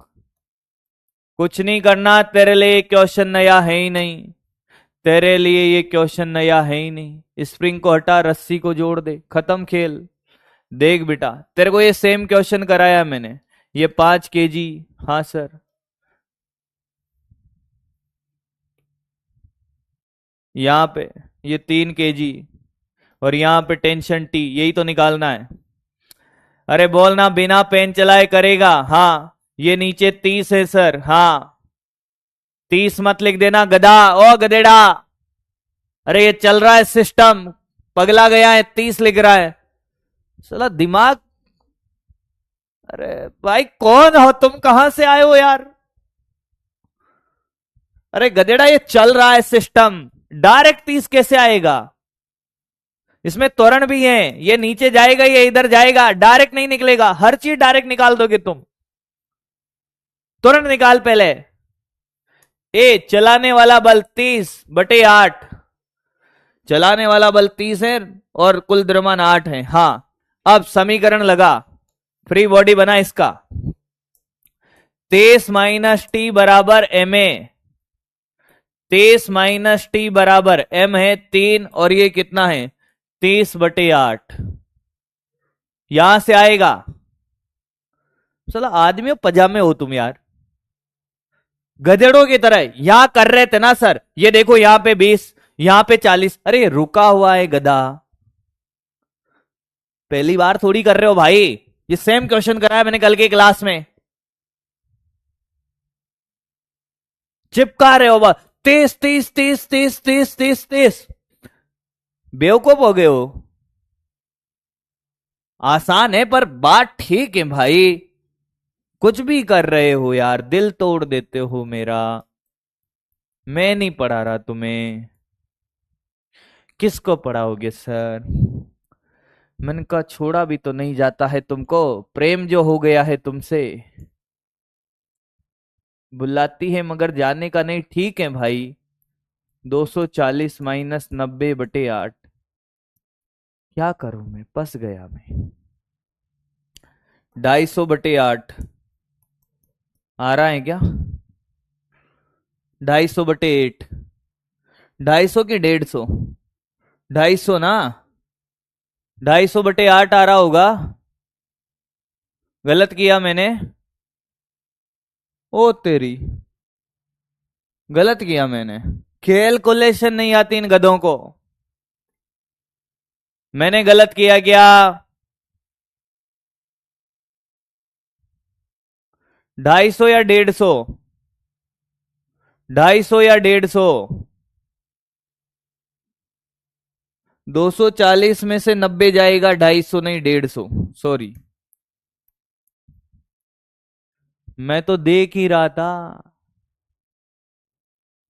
कुछ नहीं करना, तेरे लिए ये क्वेश्चन नया है ही नहीं, तेरे लिए ये क्वेश्चन नया है ही नहीं। स्प्रिंग को हटा, रस्सी को जोड़ दे, खत्म खेल। देख बेटा, तेरे को ये सेम क्वेश्चन कराया मैंने, ये 5 kg, हाँ सर, यहां पे ये 3 kg और यहां पे टेंशन टी, यही तो निकालना है। अरे बोलना बिना पेन चलाए करेगा, हाँ। ये नीचे 30 है सर, हाँ 30 मत लिख देना गधा, ओ गधेड़ा। अरे ये चल रहा है सिस्टम, पगला गया है, 30 लिख रहा है साला दिमाग। अरे भाई कौन हो तुम, कहां से आए हो यार? अरे गधेड़ा ये चल रहा है सिस्टम, डायरेक्ट 30 कैसे आएगा? इसमें त्वरण भी है, ये नीचे जाएगा ये इधर जाएगा, डायरेक्ट नहीं निकलेगा। हर चीज डायरेक्ट निकाल दोगे तुम, त्वरण निकाल पहले। ए चलाने वाला बल 30/8, चलाने वाला बल 30 है और कुल द्रव्यमान 8 है, हाँ। अब समीकरण लगा, फ्री बॉडी बना इसका, 23 - t बराबर ma, 23 - t बराबर m है 3 और ये कितना है 30/8। यहां से आएगा, चलो आदमियों पजामे हो तुम यार, गधेड़ों की तरह। यहां कर रहे थे ना सर, ये देखो यहां पे 20, यहां पे 40, अरे रुका हुआ है गधा, पहली बार थोड़ी कर रहे हो भाई, ये सेम क्वेश्चन कराया मैंने कल के क्लास में, चिपका रहे हो बस 30 30 30 30 30 30 30, बेवकूफ हो गए हो। आसान है पर बात ठीक है भाई, कुछ भी कर रहे हो यार, दिल तोड़ देते हो मेरा। मैं नहीं पढ़ा रहा तुम्हें, किसको पढ़ाओगे सर? मैंने कहा छोड़ा भी तो नहीं जाता है तुमको, प्रेम जो हो गया है तुमसे, बुलाती है मगर जाने का नहीं। ठीक है भाई, 240 - 90/8, क्या करूं मैं, फंस गया मैं। 250/8 आ रहा है क्या? 250/8, 250 की 150, 250 ना, 250/8 आ रहा होगा। गलत किया मैंने, ओ तेरी, गलत किया मैंने, कैलकुलेशन नहीं आती इन गधों को। मैंने गलत किया क्या? 250 या 150, 250 या 150, 240 में से 90 जाएगा, 250 नहीं 150, सॉरी। मैं तो देख ही रहा था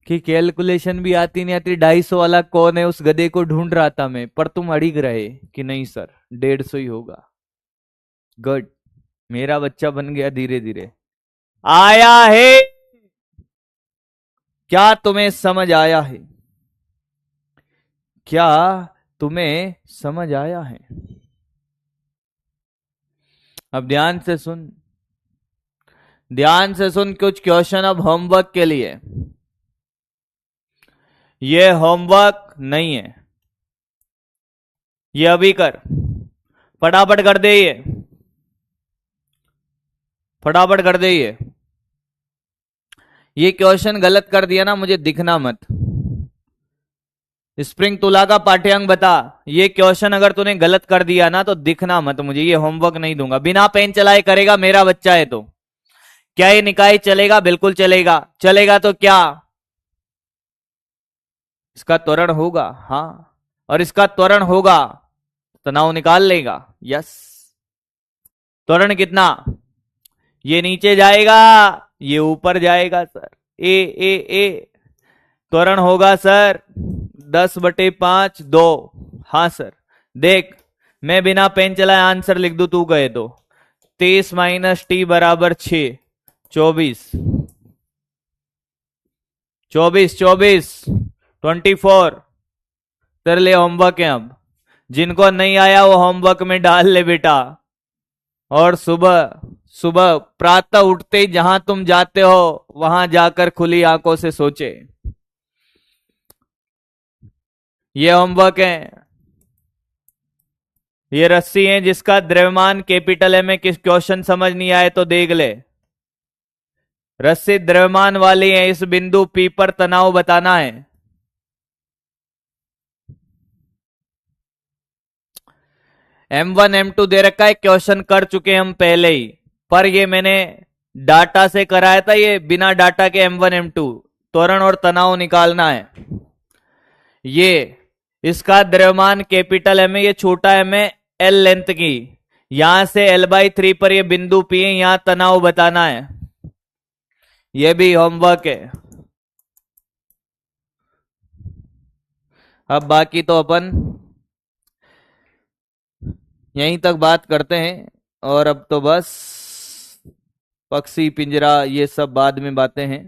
कि कैलकुलेशन भी आती नहीं आती, 250 वाला कौन है उस गधे को ढूंढ रहा था मैं, पर तुम अड़िग रहे कि नहीं सर 150 ही होगा। गुड, मेरा बच्चा बन गया धीरे धीरे। आया है क्या तुम्हें समझ आया है? क्या तुम्हें समझ आया है? अब ध्यान से सुन, ध्यान से सुन, कुछ क्वेश्चन अब होमवर्क के लिए। ये होमवर्क नहीं है, ये अभी कर, फटाफट कर दे, ये फटाफट कर दे। ये क्वेश्चन गलत कर दिया ना, मुझे दिखना मत। स्प्रिंग तुला का पाठ्यांक बता, ये क्वेश्चन अगर तूने गलत कर दिया ना तो दिखना मत मुझे, ये होमवर्क नहीं दूंगा। बिना पेन चलाए करेगा, मेरा बच्चा है तो। क्या ये निकाय चलेगा? बिल्कुल चलेगा। चलेगा तो क्या इसका त्वरण होगा? हाँ, और इसका त्वरण होगा, तनाव निकाल लेगा। यस, त्वरण कितना? ये नीचे जाएगा, ये ऊपर जाएगा सर। ए ए ए त्वरण होगा सर 10/5 2, हाँ सर। देख, मैं बिना पेन चलाए आंसर लिख दूं, तू कहे तो 30 माइनस टी बराबर 6, 24, 24, 24, 24। तेरे लिए होमवर्क है अब, जिनको नहीं आया वो होमवर्क में डाल ले बेटा। और सुबह सुबह प्रातः उठते ही जहां तुम जाते हो वहां जाकर खुली आंखों से सोचे। ये होमवर्क है। ये रस्सी है जिसका द्रव्यमान कैपिटल है। में किस क्वेश्चन समझ नहीं आए तो देख ले। रस्सी द्रव्यमान वाली है, इस बिंदु P पर तनाव बताना है। M1 M2 दे रखा है, क्वेश्चन कर चुके हम पहले ही, पर ये मैंने डाटा से कराया था, ये बिना डाटा के M1 M2 त्वरण और तनाव निकालना है। ये इसका द्रव्यमान कैपिटल M है, ये छोटा M है L लेंथ की, यहां से L/3 पर ये बिंदु P है, यहां तनाव बताना है। ये भी होमवर्क है। अब बाकी तो अपन यहीं तक बात करते हैं, और अब तो बस पक्षी पिंजरा ये सब बाद में बातें हैं।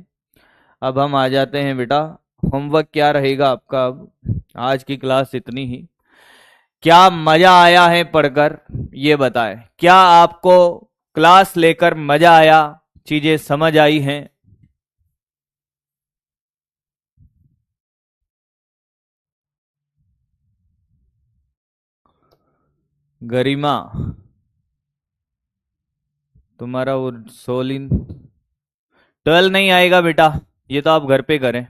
अब हम आ जाते हैं बेटा, होमवर्क क्या रहेगा आपका। अब आज की क्लास इतनी ही। क्या मजा आया है पढ़कर, ये बताएं। क्या आपको क्लास लेकर मजा आया, चीजें समझ आई हैं? गरिमा, तुम्हारा वो सोलिन 12 नहीं आएगा बेटा, ये तो आप घर पे करें।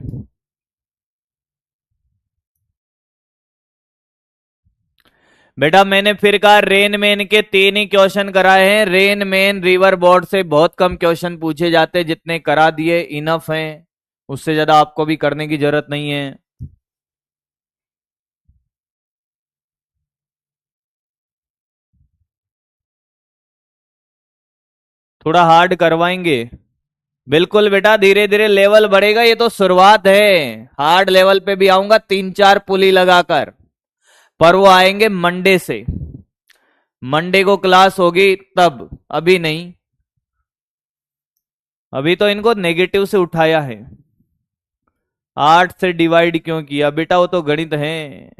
बेटा मैंने फिर कहा, रेन मैन के 3 ही क्वेश्चन कराए हैं। रेन मैन रिवर बोर्ड से बहुत कम क्वेश्चन पूछे जाते, जितने करा दिए इनफ हैं, उससे ज्यादा आपको भी करने की जरूरत नहीं है। थोड़ा हार्ड करवाएंगे, बिल्कुल बेटा, धीरे धीरे लेवल बढ़ेगा, ये तो शुरुआत है। हार्ड लेवल पे भी आऊंगा 3-4 पुली लगाकर, पर वो आएंगे मंडे से। मंडे को क्लास होगी तब, अभी नहीं। अभी तो इनको नेगेटिव से उठाया है। 8 से डिवाइड क्यों किया बेटा, वो तो गणित है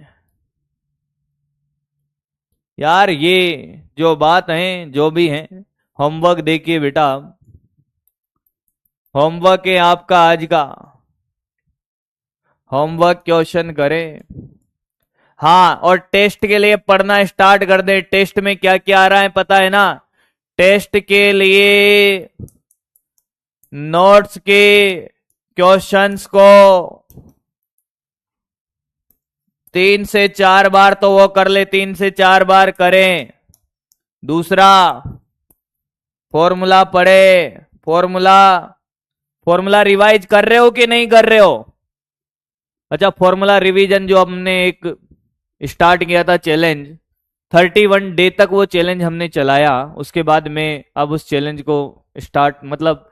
यार। ये जो बात है, जो भी है, होमवर्क देखिए बेटा। होमवर्क है आपका आज का, होमवर्क क्वेश्चन करें। हाँ, और टेस्ट के लिए पढ़ना स्टार्ट कर दे। टेस्ट में क्या क्या आ रहा है पता है ना? टेस्ट के लिए नोट्स के क्वेश्चंस को 3 से 4 बार तो वो कर ले, 3 से 4 बार करें। दूसरा, फॉर्मूला पढ़े। फॉर्मूला फॉर्मूला रिवाइज कर रहे हो कि नहीं कर रहे हो? अच्छा, फॉर्मूला रिवीजन जो हमने एक स्टार्ट किया था चैलेंज, 31 डे तक वो चैलेंज हमने चलाया। उसके बाद में अब उस चैलेंज को स्टार्ट, मतलब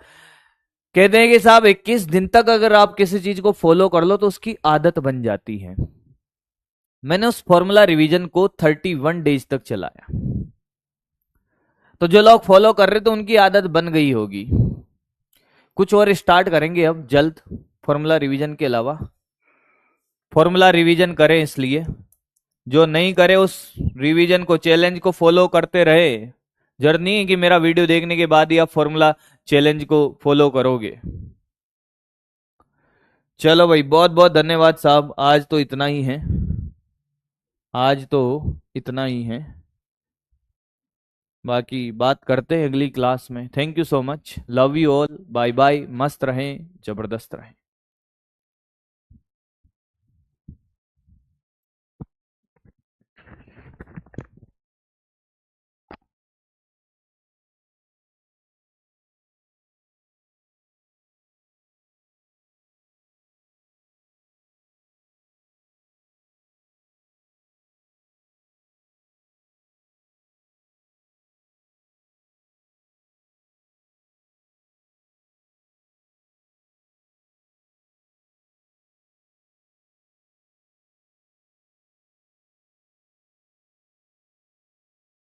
कहते हैं कि साहब 21 दिन तक अगर आप किसी चीज को फॉलो कर लो तो उसकी आदत बन जाती है। मैंने उस फॉर्मूला रिवीजन को 31 डेज तक चलाया, तो जो लोग फॉलो कर रहे थे उनकी आदत बन गई होगी। कुछ और स्टार्ट करेंगे अब जल्द फॉर्मूला रिवीजन के अलावा। फॉर्मूला रिवीजन करें, इसलिए जो नहीं करे उस रिवीजन को, चैलेंज को फॉलो करते रहे। जरूरत नहीं है कि मेरा वीडियो देखने के बाद ही आप फॉर्मूला चैलेंज को फॉलो करोगे। चलो भाई, बहुत बहुत धन्यवाद साहब, आज तो इतना ही है। आज तो इतना ही है, बाकी बात करते हैं अगली क्लास में। Thank you so much, love you all, bye bye, मस्त रहें, जबरदस्त रहें।